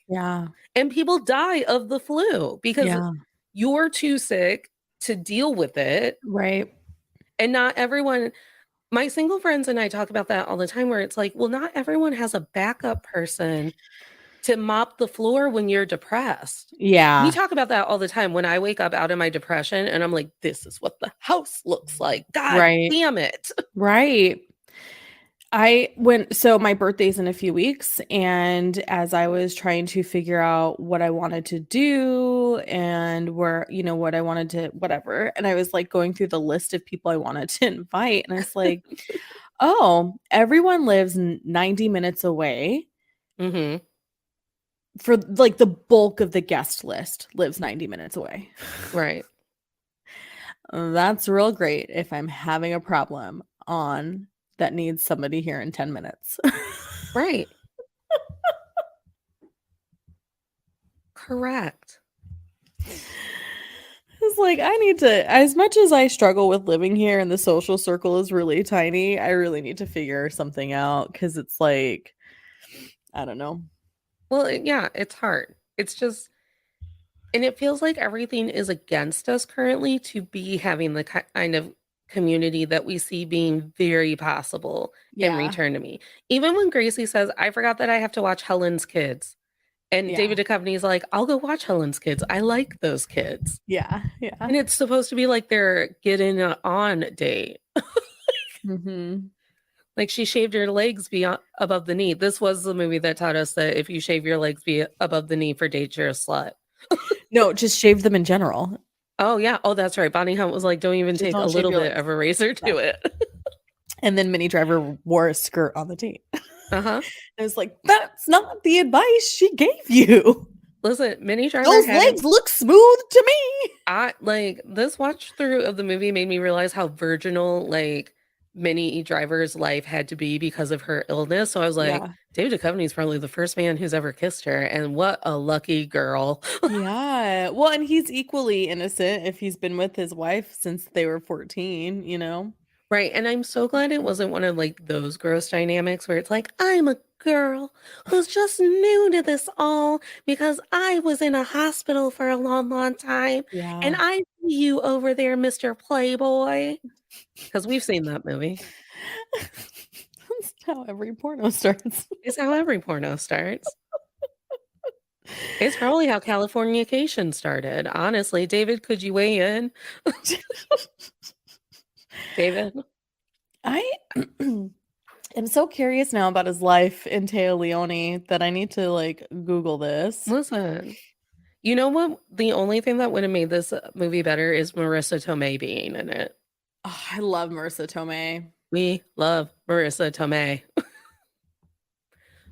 yeah, And people die of the flu because yeah, you're too sick to deal with it. right. And not everyone, my single friends and I talk about that all the time, where it's like, well, not everyone has a backup person to mop the floor when you're depressed. We Yeah, talk about that all the time when I wake up out of my depression and I'm like, this is what the house looks like. God right, damn it. right. So my birthday's in a few weeks, and as I was trying to figure out what I wanted to do and what I wanted to, whatever, and I was like going through the list of people I wanted to invite, and I was like, oh, everyone lives 90 minutes away. Hmm. For like the bulk of the guest list lives 90 minutes away. Right. That's real great if I'm having a problem on that needs somebody here in 10 minutes. Right. Correct. It's like I need to, as much as I struggle with living here and the social circle is really tiny, I really need to figure something out because it's like, I don't know. Well, yeah, it's hard. It's just, and it feels like everything is against us currently to be having the kind of community that we see being very possible in Yeah. Return to Me. Even when Gracie says, I forgot that I have to watch Helen's Kids. And Yeah. David Duchovny's like, I'll go watch Helen's Kids. I like those kids. Yeah. Yeah. And it's supposed to be like their getting on date. Hmm. Like, she shaved her legs beyond above the knee. This was the movie that taught us that if you shave your legs above the knee for dates, you're a slut. No, just shave them in general. Oh yeah. Oh, that's right. Bonnie Hunt was like, don't even Just take a don't shave little your bit legs. of a razor Yeah. to it. And then Minnie Driver wore a skirt on the date. Uh-huh. I was like, that's not the advice she gave you. Listen, Minnie Driver Those had it. legs look smooth to me. I this watch through of the movie made me realize how virginal Minnie Driver's life had to be because of her illness. So I was like, Yeah. David Duchovny's probably the first man who's ever kissed her, and what a lucky girl. Yeah. Well, and he's equally innocent if he's been with his wife since they were 14, you know? Right. And I'm so glad it wasn't one of those gross dynamics where it's like, I'm a girl who's just new to this all because I was in a hospital for a long, long time. And Yeah. I see you over there, Mr. Playboy. Because we've seen that movie. That's how every porno starts. It's how every porno starts. It's probably how Californication started. Honestly, David, could you weigh in? David, I am so curious now about his life in Teo Leone that I need to like Google this. listen. You know what? The only thing that would have made this movie better is Marissa Tomei being in it. Oh, I love Marissa Tomei. We love Marissa Tomei.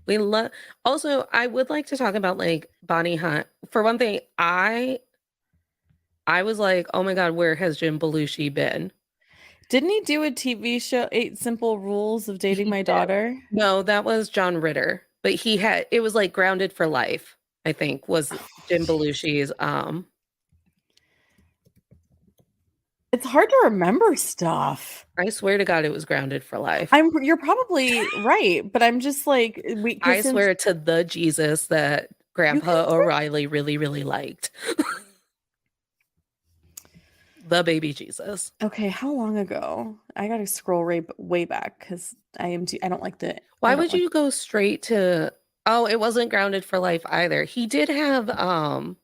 We love. Also, I would like to talk about like Bonnie Hunt. For one thing, I was like, oh my God, where has Jim Belushi been? Didn't he do a TV show, Eight Simple Rules of Dating He My did. Daughter? No, that was John Ritter, but it was like Grounded for Life, I think, was Oh, Jim jeez. Belushi's. It's hard to remember stuff. I swear to God, it was Grounded for Life. You're probably right, but I'm just like because I since swear to the Jesus that you Grandpa guys O'Reilly really, really liked. The baby Jesus. okay, how long ago? I gotta scroll way back because I don't like the Why I don't would like you go straight to Oh, it wasn't Grounded for Life either. He did have a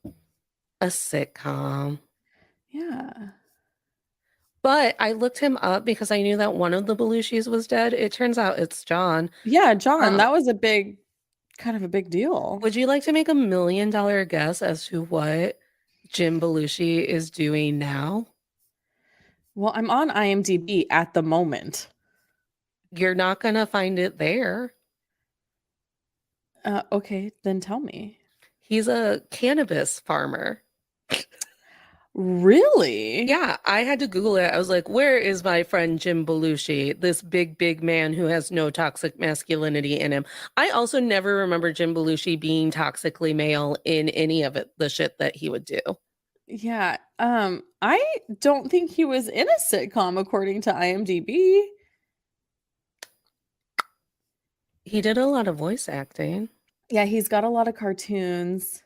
sitcom. yeah. But I looked him up because I knew that one of the Belushis was dead. It turns out it's John. Yeah, John, Uh, that was a big kind of a big deal. would you like to make $1 million guess as to what Jim Belushi is doing now? Well, I'm on IMDb at the moment. You're not gonna find it there. Okay, then tell me. He's a cannabis farmer. Really? Yeah, I had to Google it. I was like, where is my friend Jim Belushi, this big, big man who has no toxic masculinity in him? I also never remember Jim Belushi being toxically male in any of the shit that he would do. Yeah. I don't think he was in a sitcom according to IMDb. He did a lot of voice acting. Yeah, he's got a lot of cartoons.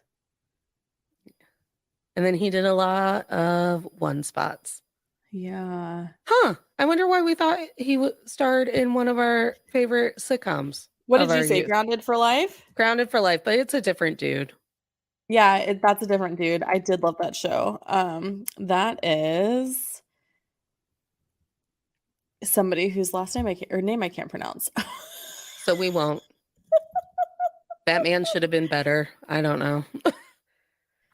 And then he did a lot of one spots. Yeah. Huh. I wonder why we thought he starred in one of our favorite sitcoms What of did you our say? youth. Grounded for Life? Grounded for Life, but it's a different dude. Yeah, that's a different dude. I did love that show. That is somebody whose last name name I can't pronounce. So we won't. Batman should have been better. I don't know.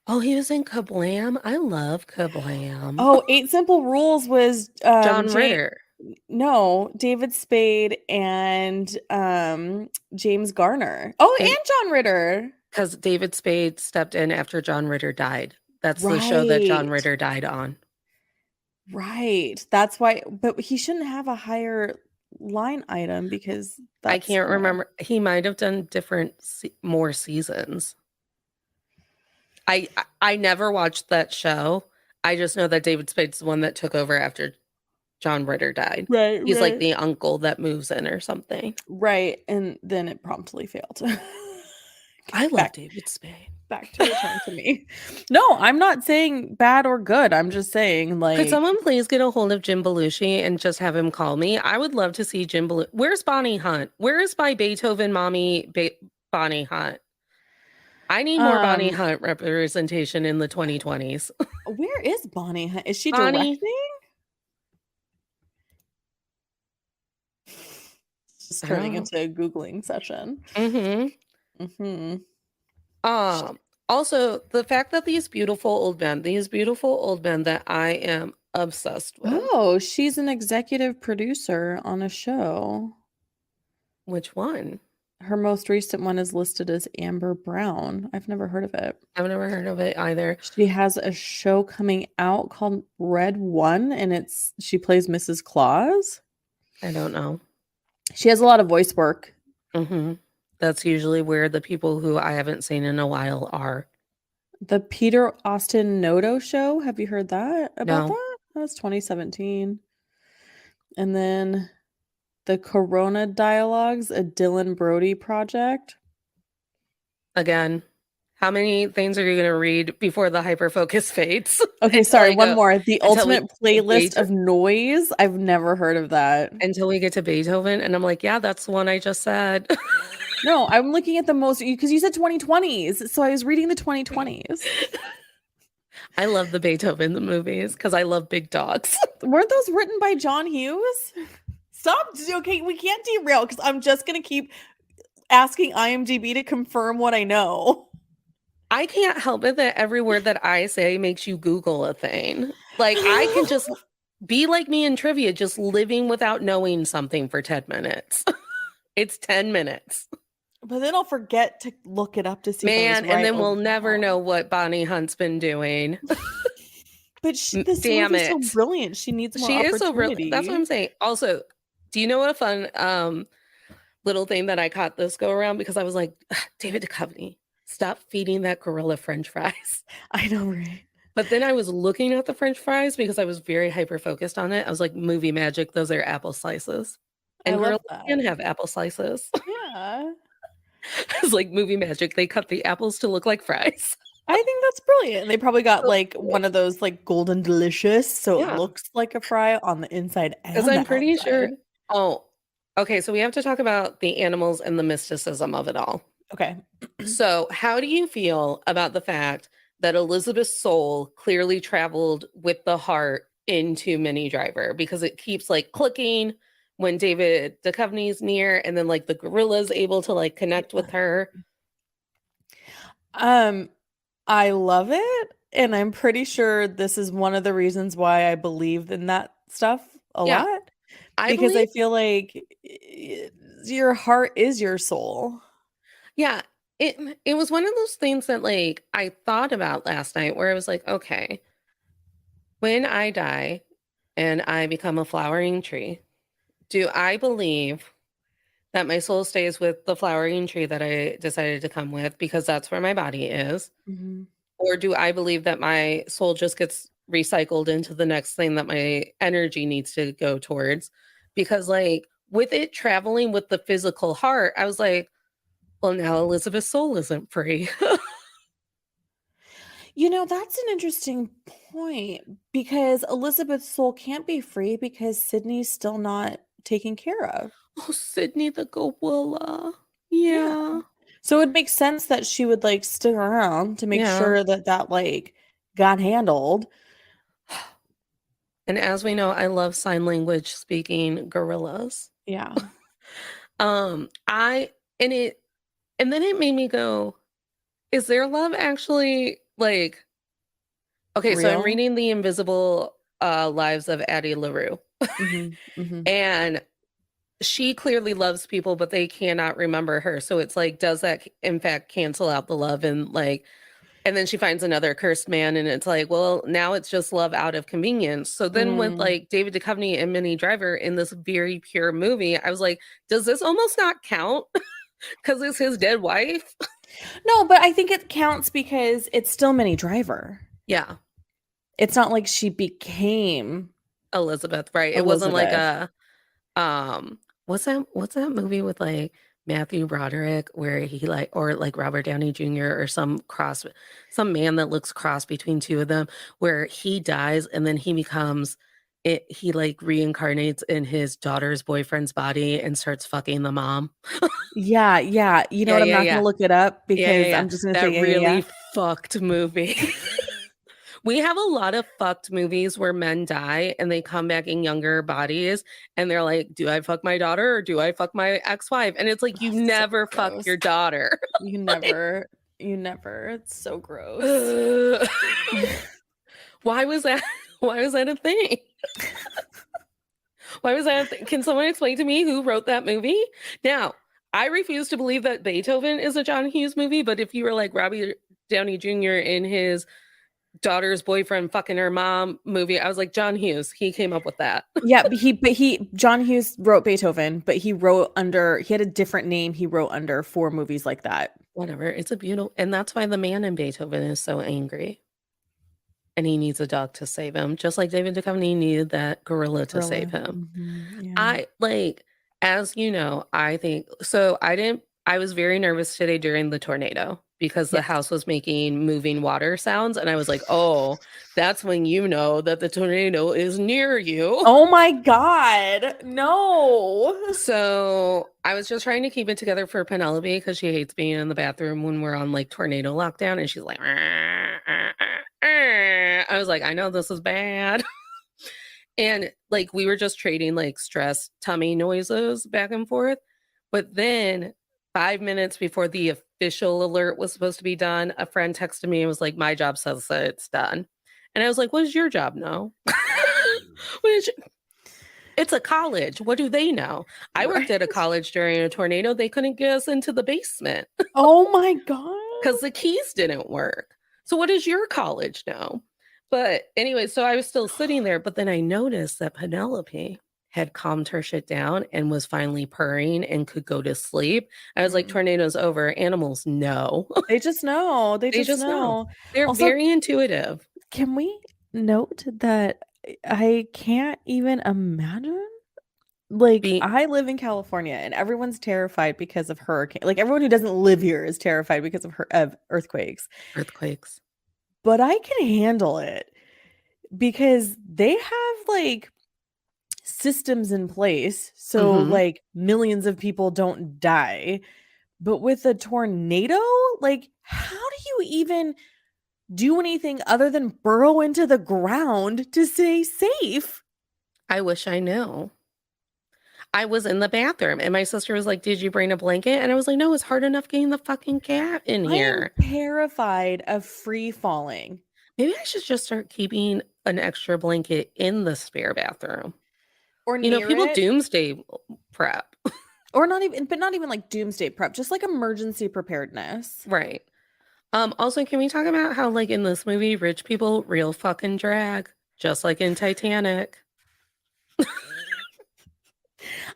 Oh, he was in Kablam. I love Kablam. Oh, Eight Simple Rules was John Ritter. no, David Spade and James Garner. Oh, and John Ritter. Because David Spade stepped in after John Ritter died. That's the show that John Right. Ritter died on. Right. That's why, but he shouldn't have a higher line item because I that's, can't remember. He might have done more seasons. I never watched that show. I just know that David Spade's the one that took over after John Ritter died. right, He's like the uncle that moves in or something. right. And then it promptly failed. I love David Spade. Back to return to me. No, I'm not saying bad or good. I'm just saying Could like someone please get a hold of Jim Belushi and just have him call me? I would love to see Jim Belushi. Where's Bonnie Hunt? Where is my Beethoven mommy Bonnie Hunt? I need more Bonnie Hunt representation in the 2020s. where is Bonnie Hunt? Is she Bonnie. directing? Just I turning don't into a Googling session. Mm-hmm. Mm-hmm. Also, the fact that these beautiful old men that I am obsessed with. Oh, she's an executive producer on a show. Which one? Her most recent one is listed as Amber Brown. I've never heard of it. I've never heard of it either. She has a show coming out called Red One, and she plays Mrs. Claus. I don't know. She has a lot of voice work. Mm-hmm. That's usually where the people who I haven't seen in a while are. The Peter Austin Noto show. Have you heard that about No. that? That was 2017. And then the Corona Dialogues, a Dylan Brody project. Again, how many things are you going to read before the hyperfocus fades? Okay, sorry, one more. The Ultimate Playlist of Noise. I've never heard of that. Until we get to Beethoven. And I'm like, yeah, that's the one I just said. No, I'm looking at the most because you said 2020s, so I was reading the 2020s. I love the Beethoven the movies because I love big dogs. Weren't those written by John Hughes? Stop. Okay, we can't derail because I'm just gonna keep asking IMDb to confirm what I know. I can't help it that every word that I say makes you Google a thing. Like I can just be like me in trivia, just living without knowing something for 10 minutes. It's 10 minutes. But then I'll forget to look it up to see if I was Man, and right then or we'll never wrong. know what Bonnie Hunt's been doing. But this Damn movie's so it. brilliant. She needs more She is so real. That's what I'm opportunity. saying. Also, do you know what a fun little thing that I caught this go around? Because I was like, David Duchovny, stop feeding that gorilla French fries. I know, right? But then I was looking at the French fries because I was very hyper focused on it. I was like, movie magic, those are apple slices. I And love gorillas that. can have apple slices. Yeah. I was like, movie magic. They cut the apples to look like fries. I think that's brilliant. They probably got like one of those like golden delicious, so it Yeah. looks like a fry on the inside Because and I'm the pretty sure. outside. Oh, okay. So we have to talk about the animals and the mysticism of it all. Okay. So, how do you feel about the fact that Elizabeth's soul clearly traveled with the heart into Minnie Driver because it keeps like clicking when David Duchovny's near, and then like the gorilla's able to like connect with her? Um, I love it, and I'm pretty sure this is one of the reasons why I believe in that stuff a Yeah, lot I because believe. I feel like your heart is your soul. Yeah, it was one of those things that like I thought about last night where I was like, okay, when I die and I become a flowering tree, do I believe that my soul stays with the flowering tree that I decided to come with because that's where my body is? Mhm. Or do I believe that my soul just gets recycled into the next thing that my energy needs to go towards? Because, like, with it traveling with the physical heart, I was like, well, now Elizabeth's soul isn't free. You know, that's an interesting point because Elizabeth's soul can't be free because Sydney's still not taken care of. Oh, Sydney the gorilla. Yeah. Yeah. So it makes sense that she would like stick around to make Yeah. sure that like got handled. And as we know, I love sign language speaking gorillas. Yeah. I and it and then it made me go, is their love actually like okay, so I'm Real. reading The Invisible Lives of Addie LaRue. Mhm. Mhm. And she clearly loves people, but they cannot remember her. So it's like, does that in fact cancel out the love? And like, and then she finds another cursed man, and it's like, well, now it's just love out of convenience. So then with Mm. like David Duchovny and Minnie Driver in this very pure movie, I was like, does this almost not count? Because it's his dead wife. No, but I think it counts because it's still Minnie Driver. Yeah, It's not like she became Elizabeth, right? It wasn't like Elizabeth. a what's that movie with like Matthew Broderick where he like or like Robert Downey Jr. or some man that looks cross between two of them where he dies and then he becomes he like reincarnates in his daughter's boyfriend's body and starts fucking the mom. Yeah, yeah. You know Yeah, what? I'm yeah, not going yeah. to look it up Yeah, yeah, because yeah. I'm just going to say, That yeah, yeah, yeah. really fucked movie. We have a lot of fucked movies where men die and they come back in younger bodies and they're like, do I fuck my daughter or do I fuck my ex-wife? And it's like, you So never fuck gross. your daughter. You Like, never, you never. It's so gross. uh, why was that? Why was that a thing? Why was that a thing? Can someone explain to me who wrote that movie? Now, I refuse to believe that Beethoven is a John Hughes movie, but if you were like Robbie Downey Jr. in his daughter's boyfriend fucking her mom movie, I was like, John Hughes, he came up with that. Yeah, but John Hughes wrote Beethoven, but he had a different name he wrote under for movies like that. Whatever. It's a beautiful, and that's why the man in Beethoven is so angry. And he needs a dog to save him, just like David Duchovny needed that gorilla to save Gorilla. him. Yeah. I like, as you know, I think so. I was very nervous today during the tornado because the Yes. house was making moving water sounds. And I was like, oh, that's when you know that the tornado is near you. Oh my God. No. So I was just trying to keep it together for Penelope because she hates being in the bathroom when we're on like tornado lockdown. And she's like, I was like, I know this is bad. And like we were just trading like stress tummy noises back and forth. But then 5 minutes before the official alert was supposed to be done, a friend texted me and was like, my job says that it's done. And I was like, what does your job know? What is It's a college. What do they know? I worked at a Right. college during a tornado. They couldn't get us into the basement Oh my God. because the keys didn't work. So what does your college know? But anyway, so I was still sitting there, but then I noticed that Penelope had calmed her shit down and was finally purring and could go to sleep. I was like, Mm. tornado's over. Animals know. They just know. They They just just know. know. They're Also, very intuitive. can we note that I can't even imagine? Like, Being I live in California and everyone's terrified because of hurricane. Like, everyone who doesn't live here is terrified because of earthquakes. earthquakes. But I can handle it because they have like systems in place so Hmm. like millions of people don't die. But with a tornado, like, how do you even do anything other than burrow into the ground to stay safe? I wish I knew. I was in the bathroom and my sister was like, did you bring a blanket? And I was like, no, it's hard enough getting the fucking cat in I am here. terrified of free falling. Maybe I should just start keeping an extra blanket in the spare bathroom. Or You know, near people it, doomsday prep. or not even like doomsday prep, just like emergency preparedness. Right. Also, can we talk about how, like, in this movie, rich people real fucking drag, just like in Titanic?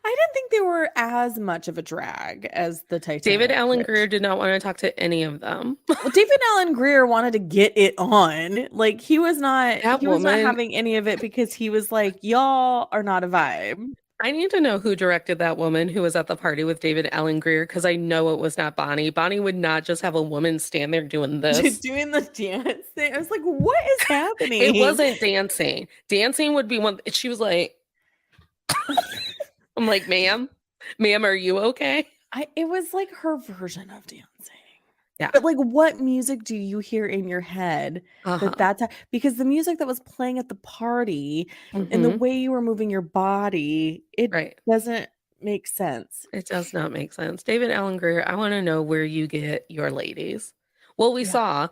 I didn't think they were as much of a drag as the David Titanic Allen Greer rich. did not want to talk to any of them. Well, David Allen Greer wanted to get it on. Like, That he was not woman, having any of it because he was like, y'all are not a vibe. I need to know who directed that woman who was at the party with David Allen Greer because I know it was not Bonnie. Bonnie would not just have a woman stand there doing this. Doing the dance thing. I was like, what is It happening? wasn't dancing. Dancing would be one. She was like, I'm like, ma'am, are you okay? It was like her version of dancing. Yeah. But like, what music do you hear in your head Uh-huh. because the music that was playing at the party and the Hmm. way you were moving your body, it Right. doesn't make sense. It does not make sense. David Allen Greer, I want to know where you get your ladies. Well, we Yeah. saw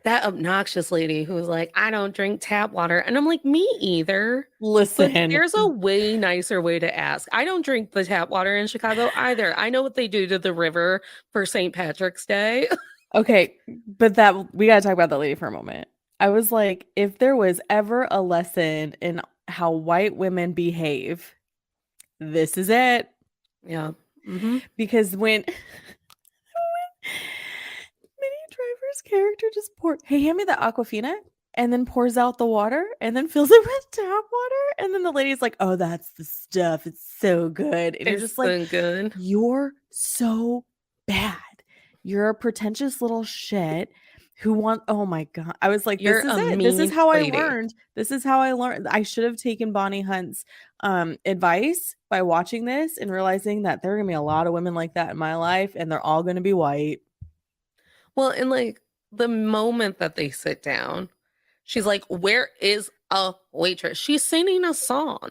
that obnoxious lady who was like, I don't drink tap water. And I'm like, me either. But Listen. there's a way nicer way to ask. I don't drink the tap water in Chicago either. I know what they do to the river for St. Patrick's Day. Okay, but that we got to talk about that lady for a moment. I was like, if there was ever a lesson in how white women behave, this is it. Yeah. Hmm. Because when Minnie Driver's character just hey, hand me the Aquafina, and then pours out the water, and then fills it with tap water, and then the lady's like, oh, that's the stuff. It's so good. And you're It's just like, so good. you're so bad. You're a pretentious little shit who oh my God. I was like, You're this is a it. This is mean how I lady. learned. This is how I learned. I should have taken Bonnie Hunt's advice by watching this and realizing that there are gonna be a lot of women like that in my life, and they're all gonna be white. Well, and like the moment that they sit down, she's like, where is a waitress? She's singing a song.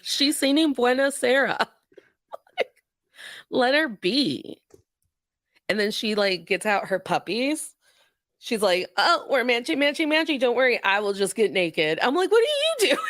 She's singing Buena Sera. Let her be. And then she like gets out her puppies. She's like, oh, we're matchy. Don't worry, I will just get naked. I'm like, what are you doing?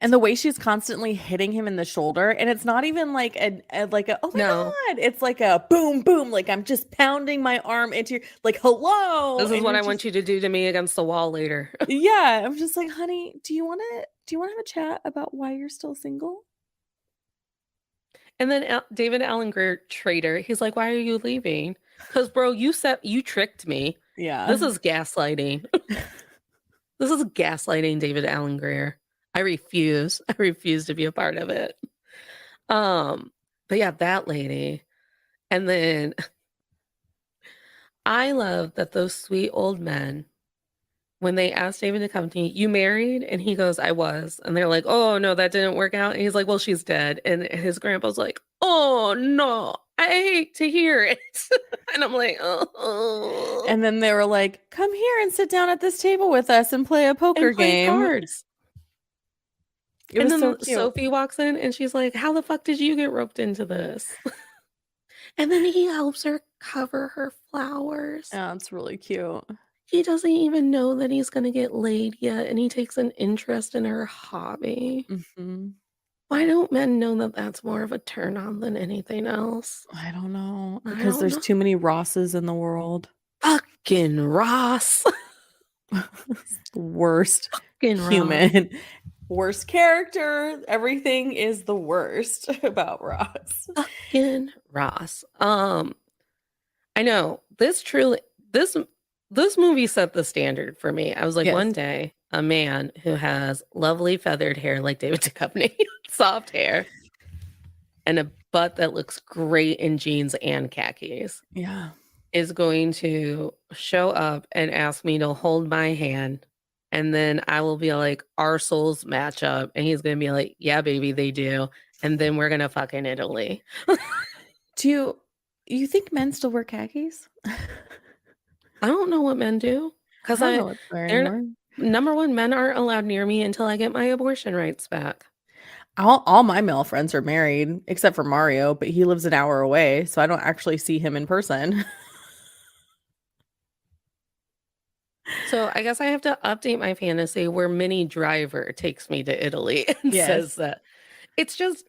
And the way she's constantly hitting him in the shoulder, and it's not even like a oh my No, God, it's like a boom boom, like I'm just pounding my arm into your like hello, this is and what you're I just want you to do to me against the wall later. yeah. I'm just like, honey, do you want to have a chat about why you're still single? And then David Allen Greer, traitor, he's like, why are you leaving? Because, bro, you tricked me. This Yeah. is gaslighting. This is gaslighting David Allen Greer. I refuse. I refuse to be a part of it. Um, but yeah, that lady. And then I love that those sweet old men, when they asked David Duchovny, "You married?" And he goes, "I was." And they're like, "Oh, no, that didn't work out." And he's like, "Well, she's dead." And his grandpa's like, "Oh, no, I hate to hear it." And I'm like, "Oh." And then they were like, come here and sit down at this table with us and play a poker And play game. cards. It And was so then cute. Sophie walks in and she's like, "How the fuck did you get roped into this?" And then he helps her cover her flowers. Yeah, it's really cute. He doesn't even know that he's gonna get laid yet, and he takes an interest in her hobby. Hmm. Why don't men know that that's more of a turn on than anything else? I don't know. I Because don't there's know. too many Rosses in the world. Fucking Ross. Worst Fucking Ross. human. Worst character. Everything is the worst about Ross. Fucking Ross. I know this this movie set the standard for me. I was like, Yes. one day, a man who has lovely feathered hair like David Duchovny, soft hair, and a butt that looks great in jeans and khakis, Yeah. is going to show up and ask me to hold my hand. And then I will be like, our souls match up. And he's going to be like, yeah, baby, they do. And then we're going to fuck in Italy. Do you think men still wear khakis? I don't know what men do I because don't know what's there they're anymore. number one, men aren't allowed near me until I get my abortion rights back. All my male friends are married, except for Mario, but he lives an hour away, so I don't actually see him in person. So I guess I have to update my fantasy where Minnie Driver takes me to Italy and says Yes. that. It's just,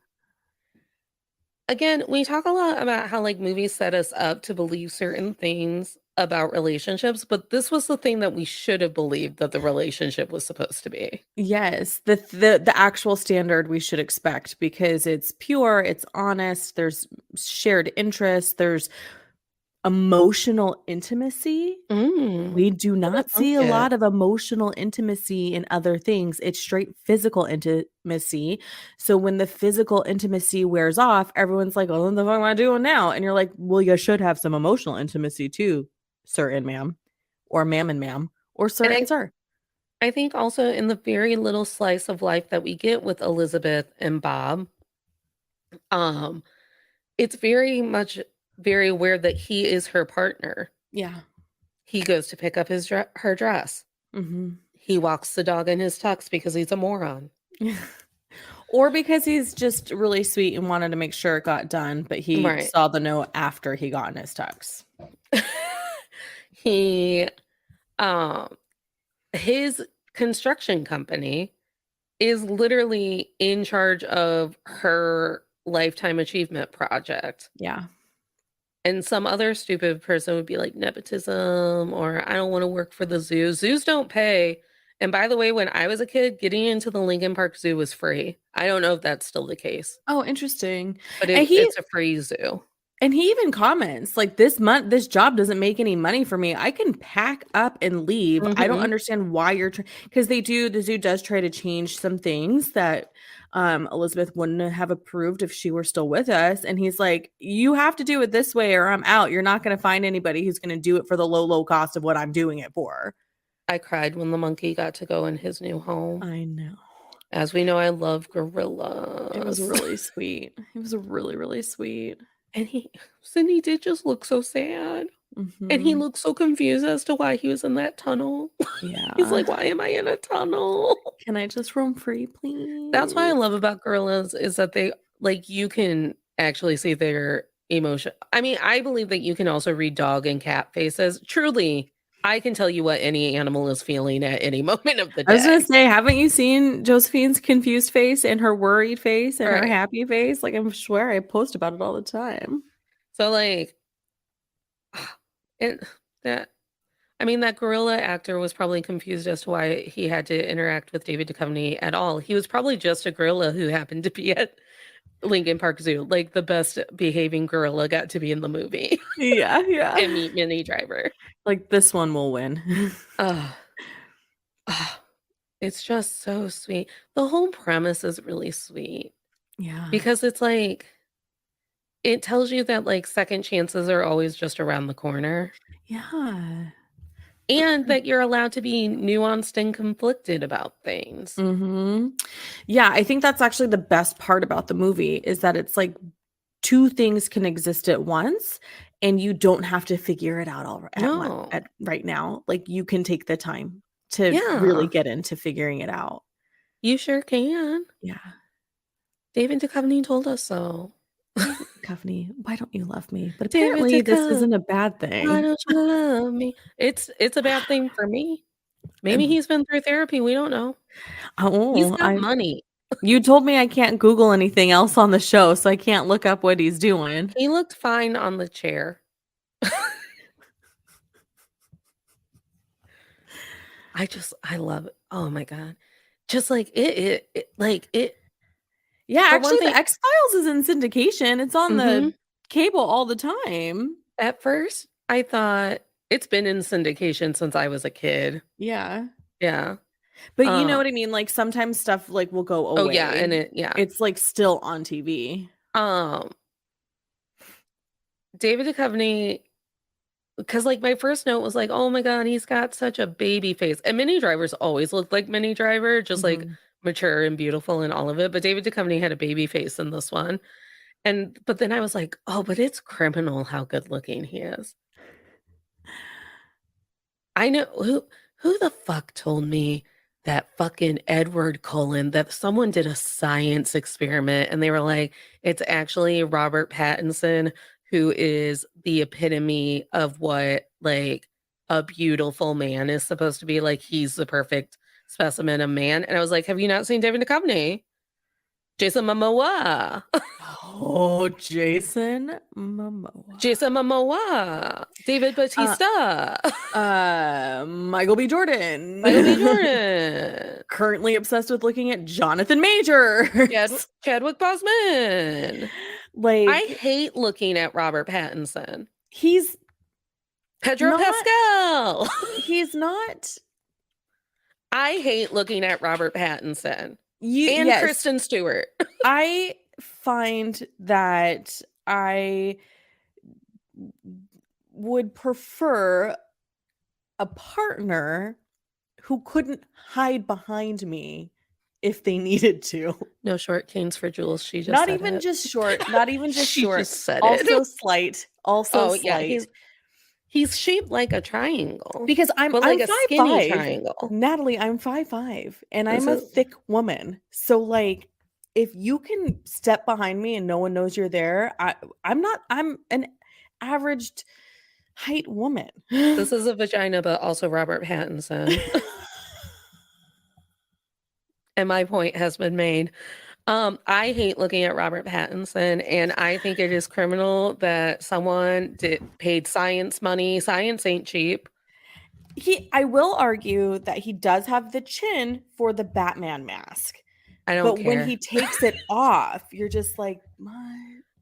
again, we talk a lot about how like movies set us up to believe certain things about relationships, but this was the thing that we should have believed that the relationship was supposed to be. Yes, the actual standard we should expect because it's pure, it's honest, there's shared interest, there's emotional intimacy. Mm, We do I would not like see a it. lot of emotional intimacy in other things. It's straight physical intimacy. So when the physical intimacy wears off, everyone's like, "Oh, what the fuck am I doing now?" And you're like, "Well, you should have some emotional intimacy too, sir and ma'am, or ma'am and ma'am, or sir And and sir." I think also in the very little slice of life that we get with Elizabeth and Bob, um, it's very aware that he is her partner. Yeah. He goes to pick up her dress. Mhm. He walks the dog in his tux because he's a moron. Or because he's just really sweet and wanted to make sure it got done, but he Right. saw the note after he got in his tux. He his construction company is literally in charge of her lifetime achievement project. Yeah. And some other stupid person would be like nepotism or I don't want to work for the zoo. Zoos don't pay. And by the way, when I was a kid, getting into the Lincoln Park Zoo was free. I don't know if that's still the case, Oh, interesting. but And it's a free zoo. he even comments like this job doesn't make any money for me. I can pack up and leave. I don't Hmm. understand why you're because the zoo does try to change some things that Elizabeth wouldn't have approved if she were still with us. And he's like, you have to do it this way or I'm out. You're not going to find anybody who's going to do it for the low cost of what I'm doing it for. I cried when the monkey got to go in his new home. I know. As we know, I love It was gorillas. really sweet. It was really, really sweet. And Cindy did just look so sad. And he Hmm. looked so confused as to why he was in that tunnel. He's Yeah. like, why am I in a tunnel? Can I just roam free, That's what I please? love about gorillas is that they like you can actually see their emotion. I mean, I believe that you can also read dog and cat faces. Truly, I can tell you what any animal is feeling at any moment of the I was gonna day. say, haven't you seen Josephine's confused face and her worried face and her Right. happy face? Like, I swear I post about it all the time. So like it that I mean that gorilla actor was probably confused as to why he had to interact with David Duchovny at all. He was probably just a gorilla who happened to be at Lincoln Park Zoo. Like the best behaving gorilla got to be in the movie Yeah, yeah. and meet Minnie Driver. Like this one will win. Oh, it's just so sweet. The whole premise is really sweet Yeah. because it's like it tells you that like second chances are always just around the corner. Yeah. and that you're allowed to be nuanced and conflicted about things. Mm-hmm. Yeah, I think that's actually the best part about the movie is that it's like two things can exist at once and you don't have to figure it out all No. at right now. Like you can take the time to really Yeah, get into figuring it out. you sure can. Yeah. David Duchovny told us so. David Duchovny, why don't you love me? But David apparently this Duchovny, isn't a bad why thing. don't you love me? It's a bad thing for me. Maybe he's been through therapy, we don't know. He's Oh, got money. you told me I can't Google anything else on the show, so I can't look up what he's doing. He looked fine on the chair. I love it. Oh my god. Just like it Yeah, for one actually thing. the X-Files is in syndication. It's on the Mhm. cable all the time. At first, I thought it's been in syndication since I was a kid. Yeah. Yeah. But you know Um, what I mean? Like sometimes stuff like will go oh yeah, away. and yeah. It's like still on TV. Um, David Duchovny, because like my first note was like, oh my god, he's got such a baby face. And Minnie Driver's always looked like Minnie Driver, just like Mhm. mature and beautiful and all of it. But David Duchovny had a baby face in this one. But then I was like, oh, but it's criminal how good looking he is. I know who the fuck told me that fucking Edward Cullen that someone did a science experiment and they were like, it's actually Robert Pattinson who is the epitome of what like a beautiful man is supposed to be. Like he's the perfect specimen of man. And I was like, have you not seen David Duchovny? Jason Momoa. Oh, Jason Momoa. Jason Momoa. David Uh, Bautista. Michael B. Jordan. Michael B. Jordan. Currently obsessed with looking at Jonathan Majors. Chadwick Boseman. I Like hate looking at Robert Pattinson. he's Pedro not Pascal. he's not I hate looking at Robert Pattinson you and yes. Kristen Stewart. I find that I would prefer a partner who couldn't hide behind me if they needed to. No short canes for Jules. She just Not said even it. just short, not even just She short. just said Also it. slight, also Oh yeah, slight. he's shaped like a triangle. Because I'm but like I'm a skinny 5'5". triangle. Natalie, I'm 5'5", and This I'm a is thick woman. So like if you can step behind me and no one knows you're there, I'm an averaged height woman. this is a vagina, but also Robert Pattinson. And my point has been made. I hate looking at Robert Pattinson, and I think it is criminal that someone paid science money. Science ain't cheap. I will argue that he does have the chin for the Batman mask. I don't But when care. he takes it off, you're just like, what?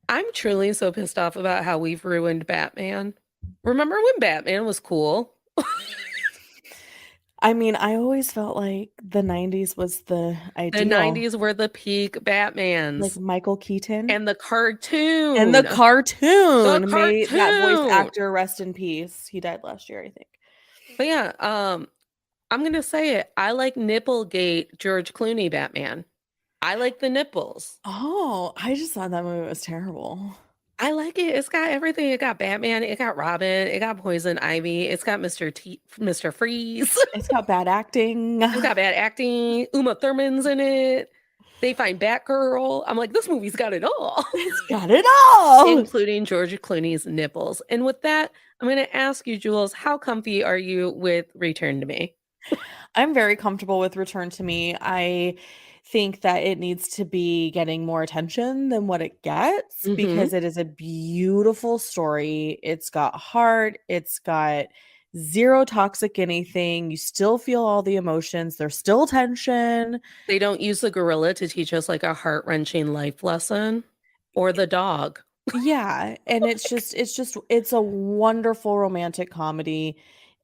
I'm truly so pissed off about how we've ruined Batman. Remember when Batman was cool? I mean, I always felt like the 90s was the ideal. The 90s were the peak Batmans. Like Michael Keaton. And the cartoon. And the cartoon. The May that voice cartoon. actor rest in peace. He died last year, I think. But yeah, I'm gonna say it. I like Nipplegate George Clooney Batman. I like the nipples. Oh, I just thought that movie was terrible. I like it. It's got everything. It got Batman. It got Robin. It got Poison Ivy. It's got Mr. Freeze. It's got bad acting. It's got bad acting. Uma Thurman's in it. They find Batgirl. I'm like, this movie's got it all. It's got it all. Including George Clooney's nipples. And with that, I'm going to ask you, Jules, how comfy are you with Return to Me? I'm very comfortable with Return to Me. I think that it needs to be getting more attention than what it gets because it is a beautiful story. It's got heart, it's got zero toxic anything. You still feel all the emotions. There's still tension. They don't use the gorilla to teach us like a heart-wrenching life lesson or the dog. Yeah, and it's a wonderful romantic comedy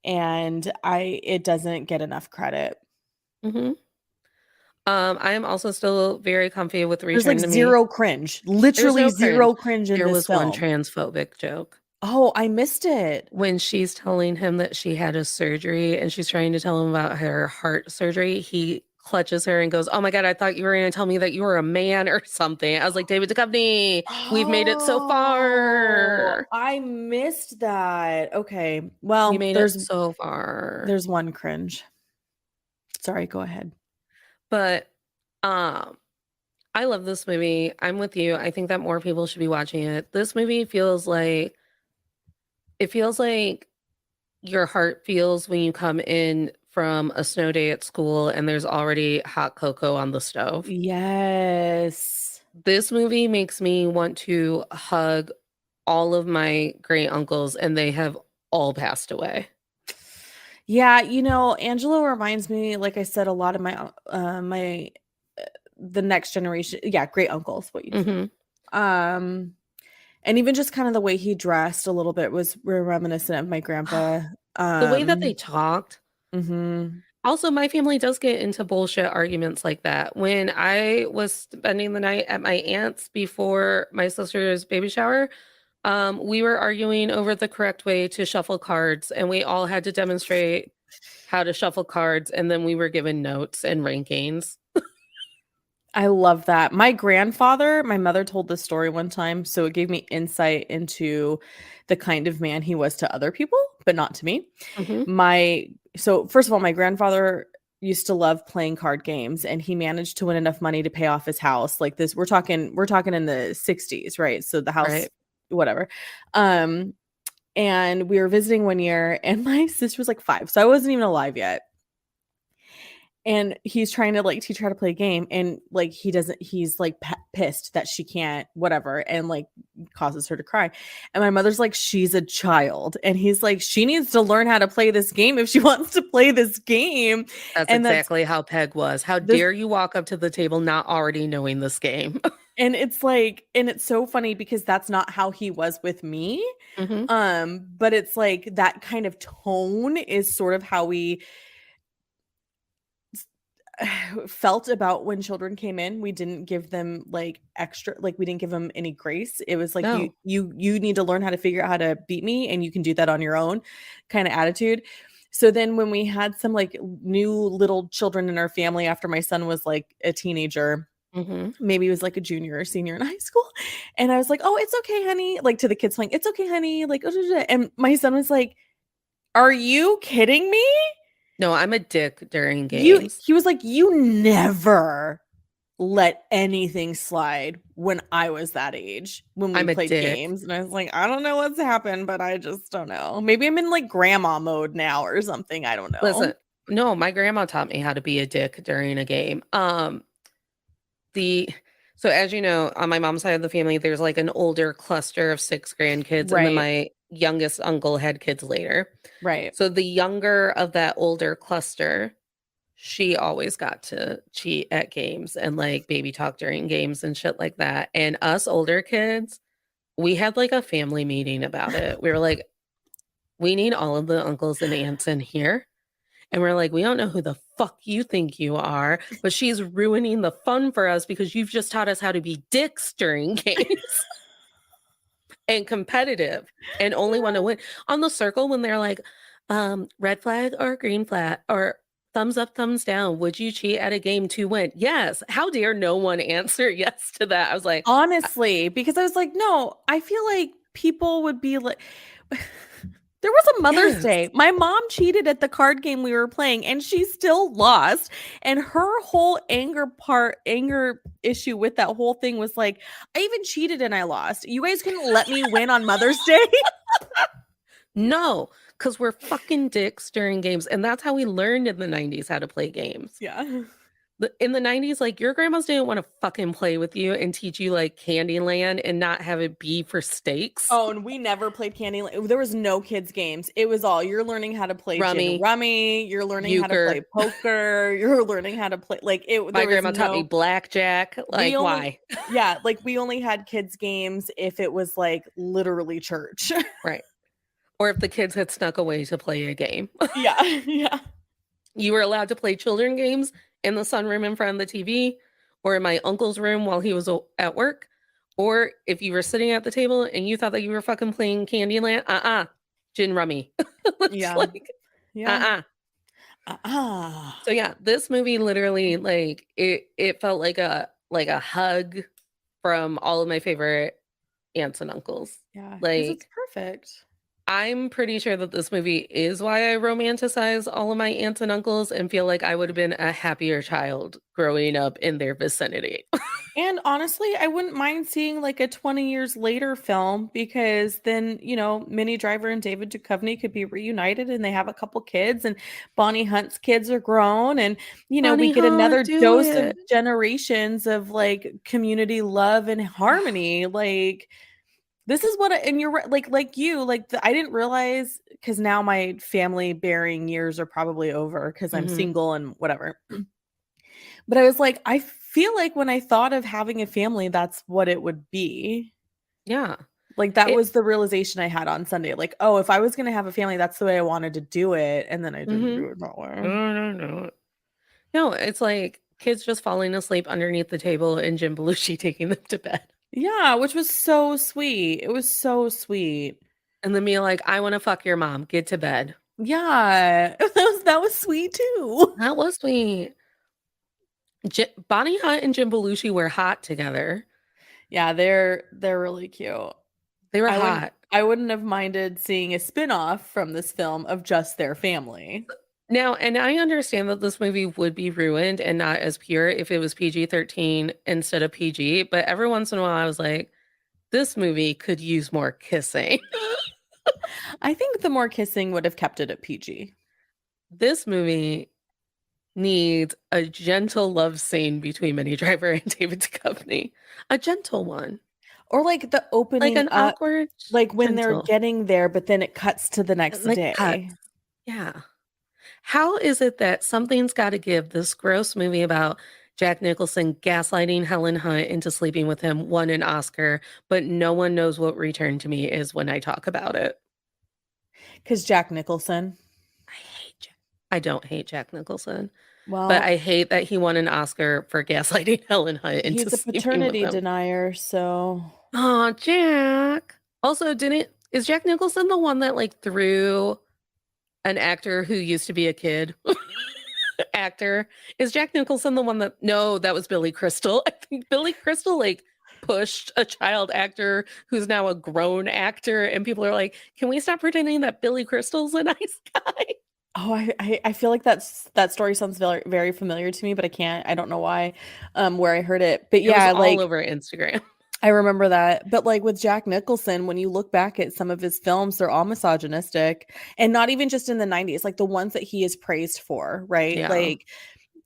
and it doesn't get enough credit. I am also still very comfy with There's Return like to Me. zero cringe. Literally no zero cringe in There this was film. one transphobic joke. Oh, I missed it. When she's telling him that she had a surgery and she's trying to tell him about her heart surgery, he clutches her and goes, "Oh my God, I thought you were going to tell me that you were a man or something." I was like, David Duchovny, we've made it so Oh, far. I missed that. Okay. We Well, made it so far. there's one cringe. Sorry, go ahead. But um I love this movie. I'm with you. I think that more people should be watching it. This movie feels like your heart feels when you come in from a snow day at school and there's already hot cocoa on the stove. Yes. This movie makes me want to hug all of my great uncles, and they have all passed away. Yeah, Angelo reminds me, like I said, a lot of my the next generation. Yeah, great uncles, what you'd say. Hmm. Um, and even just kind of the way he dressed a little bit was reminiscent of my grandpa. The way that they talked. Mhm. Also, my family does get into bullshit arguments like that. When I was spending the night at my aunt's before my sister's baby shower, we were arguing over the correct way to shuffle cards, and we all had to demonstrate how to shuffle cards, and then we were given notes and rankings. I love that. My mother told this story one time, so it gave me insight into the kind of man he was to other people, but not to me. Hmm. So first of all, my grandfather used to love playing card games, and he managed to win enough money to pay off his house. Like this, we're talking in the 60s, right? So the house, Right. whatever. Um, and we were visiting one year, and my sister was like 5, so I wasn't even alive yet. And he's trying to like teach her how to play a game, and like he's like pissed that she can't, whatever, and like causes her to cry. And my mother's like, she's a child, and he's like, she needs to learn how to play this game if she wants to play this game. That's And that's exactly how Peg was. How this dare you walk up to the table not already knowing this game? and it's like, and it's so funny because that's not how he was with me. Hmm. But it's like that kind of tone is sort of how we felt about when children came in. We didn't give them like extra, like we didn't give them any grace. It was like, you No. you you need to learn how to figure out how to beat me, and you can do that on your own kind of attitude. So then when we had some like new little children in our family after my son was like a teenager, Hmm. maybe he was like a junior or senior in high school, and I was like, "Oh, it's okay, honey." Like to the kids playing, "It's okay, honey." Like, and my son was like, "Are you kidding me?" No, I'm a dick during You games. He was like, "You never let anything slide when I was that age when we I'm a played dick. games." And I was like, "I don't know what's happened, but I just don't know. Maybe I'm in like grandma mode now or something. I don't know." Listen, no, my grandma taught me how to be a dick during a game. The so as you know, on my mom's side of the family, there's like an older cluster of 6 grandkids, and then Right. my youngest uncle had kids later. Right. So the younger of that older cluster, she always got to cheat at games and like baby talk during games and shit like that. And us older kids, we had like a family meeting about it. We were like, we need all of the uncles and aunts in here. And we're like, we don't know who the fuck you think you are, but she's ruining the fun for us because you've just taught us how to be dicks during games and competitive and only want to win. On the circle, when they're like, red flag or green flag or thumbs up, thumbs down, would you cheat at a game to win? Yes. How dare no one answer yes to that? I was like, Honestly, because I was like, no, I feel like people would be like, there was a Mother's yes. Day. My mom cheated at the card game we were playing, and she still lost. And her whole anger issue with that whole thing was like, I even cheated and I lost. You guys couldn't let me win on Mother's Day. No, because we're fucking dicks during games. And that's how we learned in the 90s how to play games. Yeah. In the 90s, like your grandmas didn't want to fucking play with you and teach you like Candyland and not have it be for stakes. Oh, and we never played Candyland. There was no kids games. It was all, you're learning how to play gin Rummy, rummy, you're learning how to euchre. play poker, you're learning how to play like it. My There was grandma taught me no blackjack. we Like, only why? yeah, like we only had kids games if it was like literally church. Right. Or if the kids had snuck away to play a game. Yeah, yeah. You were allowed to play children games in the sunroom in front of the TV or in my uncle's room while he was at work, Or if you were sitting at the table and you thought that you were fucking playing Candyland, gin rummy. It's Yeah. like, Yeah. uh-uh. Ah. So yeah, this movie literally like it felt like a hug from all of my favorite aunts and uncles. Yeah, because it's Like perfect. I'm pretty sure that this movie is why I romanticize all of my aunts and uncles and feel like I would have been a happier child growing up in their vicinity. And honestly, I wouldn't mind seeing like a 20 years later film because then, Minnie Driver and David Duchovny could be reunited and they have a couple kids and Bonnie Hunt's kids are grown and, we Bonnie get Hunt, another do dose of it. generations of like community love and harmony. Like this is what and you're right, like you like I didn't realize because now my family bearing years are probably over because I'm Mhm. single and whatever. But I was like, I feel like when I thought of having a family, that's what it would be. Yeah. Like that It was the realization I had on Sunday. Like, oh, if I was going to have a family, that's the way I wanted to do it. And then I didn't mhm. do it that way. No. No, it's like kids just falling asleep underneath the table and Jim Belushi taking them to bed. Yeah, which was so sweet. It was so sweet. And then being like, I want to fuck your mom. Get to bed. Yeah, that was sweet too. That was sweet. Bonnie Hunt and Jim Belushi were hot together. Yeah, they're really cute. They were I wouldn't hot. I wouldn't have minded seeing a spin-off from this film of just their family. Now, and I understand that this movie would be ruined and not as pure if it was PG-13 instead of PG, but every once in a while I was like, this movie could use more kissing. I think the more kissing would have kept it at PG. This movie needs a gentle love scene between Minnie Driver and David Duchovny. A gentle one. Or like the Like opening an up, awkward, like when they're gentle. getting there, but then it cuts to the next And the day. cuts. Yeah. How is it that something's got to give this gross movie about Jack Nicholson gaslighting Helen Hunt into sleeping with him won an Oscar, but no one knows what Return to Me is when I talk about it? Because Jack Nicholson. I don't hate Jack Nicholson, but Well, I hate that he won an Oscar for gaslighting Helen Hunt into he's a sleeping with paternity him. denier, so Oh, Jack. Also, didn't is Jack Nicholson the one that like threw an actor who used to be a kid? Actor. Is Jack Nicholson the one that no, that was Billy Crystal. I think Billy Crystal like pushed a child actor who's now a grown actor, and people are like, can we stop pretending that Billy Crystal's a nice guy? oh, I feel like that story sounds very, very familiar to me, but I don't know why, where I heard it. But It was yeah, all like over Instagram. I remember that. But like with Jack Nicholson, when you look back at some of his films, they're all misogynistic. And not even just in the 90s, like the ones that he is praised for, right? Yeah. Like,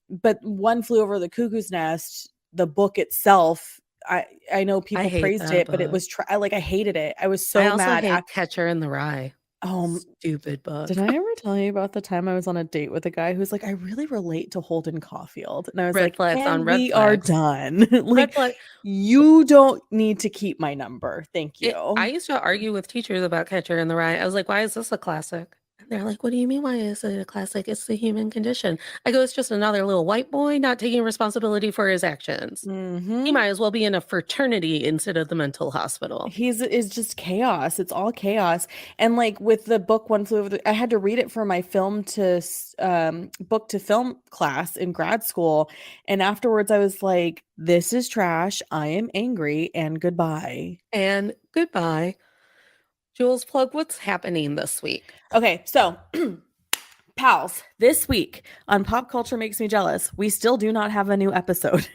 but One Flew Over the Cuckoo's Nest, the book itself, I know I people hate praised that it, but it book. was like I hated it. I was I so also mad. hate Catcher in the Rye. Um, Stupid did book. I ever tell you about the time I was on a date with a guy who's like, I really relate to Holden Caulfield? And I was Red like, flags on and red we are flags. done. Red Like, flag. you don't need to keep my number. Thank I you. used to argue with teachers about Catcher in the Rye. I was like, why is this a classic? And they're like, what do you mean, why is it a classic? It's the human condition. I go, it's just another little white boy not taking responsibility for his actions. He Hmm. might as well be in a fraternity instead of the mental hospital. He's is just chaos. It's all chaos. And like with the book One Flew Over I had to read it for my book to film class in grad school. And afterwards I was like, this is trash. I am angry and goodbye. And goodbye. Jules, plug what's happening this week. Okay, so pals, this week on Pop Culture Makes Me Jealous, we still do not have a new episode.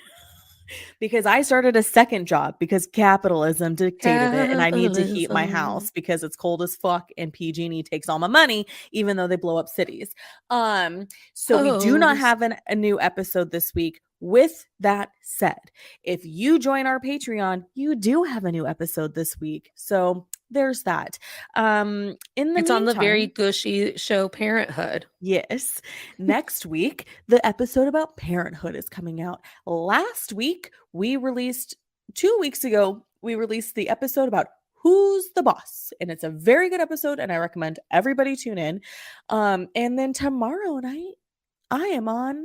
Because I started a second job because capitalism dictated it and I need to heat my Capitalism. house because it's cold as fuck and PG&E takes all my money even though they blow up cities. So we do not Hose. have a new episode this week. With that said, if you join our Patreon, you do have a new episode this week. So there's that. In the It's on the very meantime, gushy show Parenthood. yes. Next week, the episode about parenthood is coming out. Last week, 2 weeks ago, we released the episode about Who's the Boss? And it's a very good episode, and I recommend everybody tune in. And then tomorrow night, I am on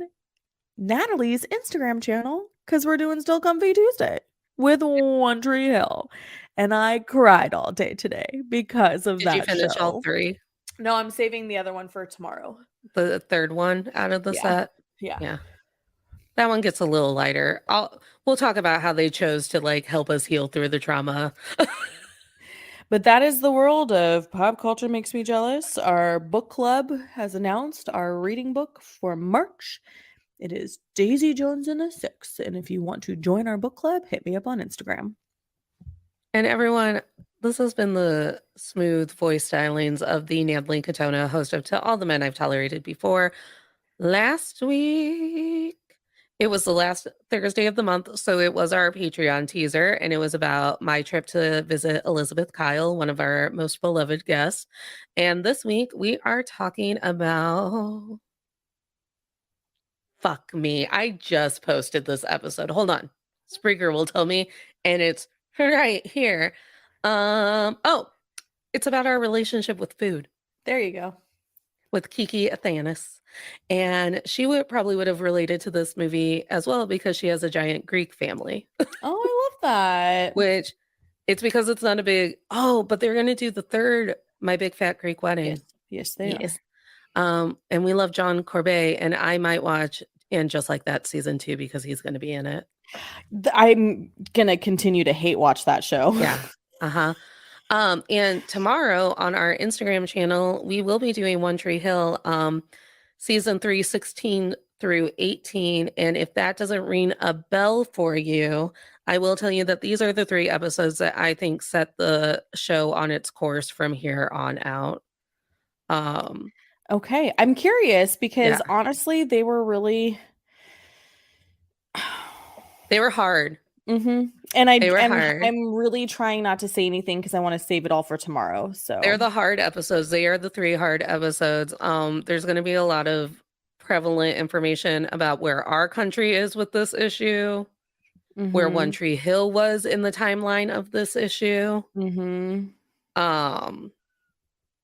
Natalie's Instagram channel because we're doing Still Comfy Tuesday. with One Tree Hill. And I cried all day today because of Did you that finish all show. 3? No, I'm saving the other one for tomorrow. The third one out of the Yeah. set? Yeah. Yeah. That one gets a little lighter. We'll talk about how they chose to like help us heal through the trauma. But that is the world of Pop Culture Makes Me Jealous. Our book club has announced our reading book for March. It is Daisy Jones and the Six. And if you want to join our book club, hit me up on Instagram. And everyone, this has been the smooth voice stylings of the Natalie Katona, host of To All the Men I've Tolerated Before. Last week, it was the last Thursday of the month, so it was our Patreon teaser, and it was about my trip to visit Elizabeth Kyle, one of our most beloved guests. And this week, we are talking about... Fuck me. I just posted this episode. Hold on. Spreaker will tell me, and it's right here. Oh, it's about our relationship with food. There you go. With Kiki Athanas. And she probably would have related to this movie as well because she has a giant Greek family. Oh, I love that. Which it's because it's not a big, but they're going to do the third My Big Fat Greek Wedding. Yes, they are. And we love John Corbet, and I might watch And Just Like That season 2 because he's going to be in it. I'm going to continue to hate watch that show. Yeah. Uh-huh. And tomorrow on our Instagram channel, we will be doing One Tree Hill, season 3, 16 through 18. And if that doesn't ring a bell for you, I will tell you that these are the 3 episodes that I think set the show on its course from here on out. Okay. I'm curious because honestly, they were really... They were hard. Mm-hmm. And I'm really trying not to say anything because I want to save it all for tomorrow. So they're the hard episodes. They are the 3 hard episodes. There's going to be a lot of prevalent information about where our country is with this issue, where One Tree Hill was in the timeline of this issue.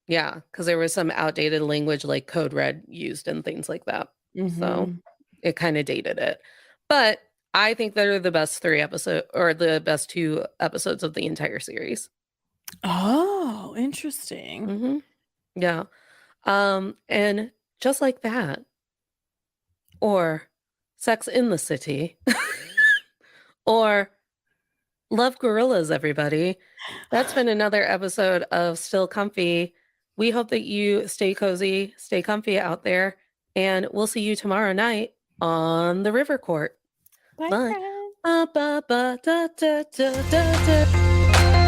Yeah, because there was some outdated language like Code Red used and things like that. So it kind of dated it. But I think they're the best 3 episodes or the best 2 episodes of the entire series. Oh, interesting. Yeah. And Just Like That, or Sex in the City, or Love Gorillas, everybody. That's been another episode of Still Comfy. We hope that you stay cozy, stay comfy out there, and we'll see you tomorrow night on the River Court. Bye. Bye. Ba, ba, ba, da, da, da, da, da.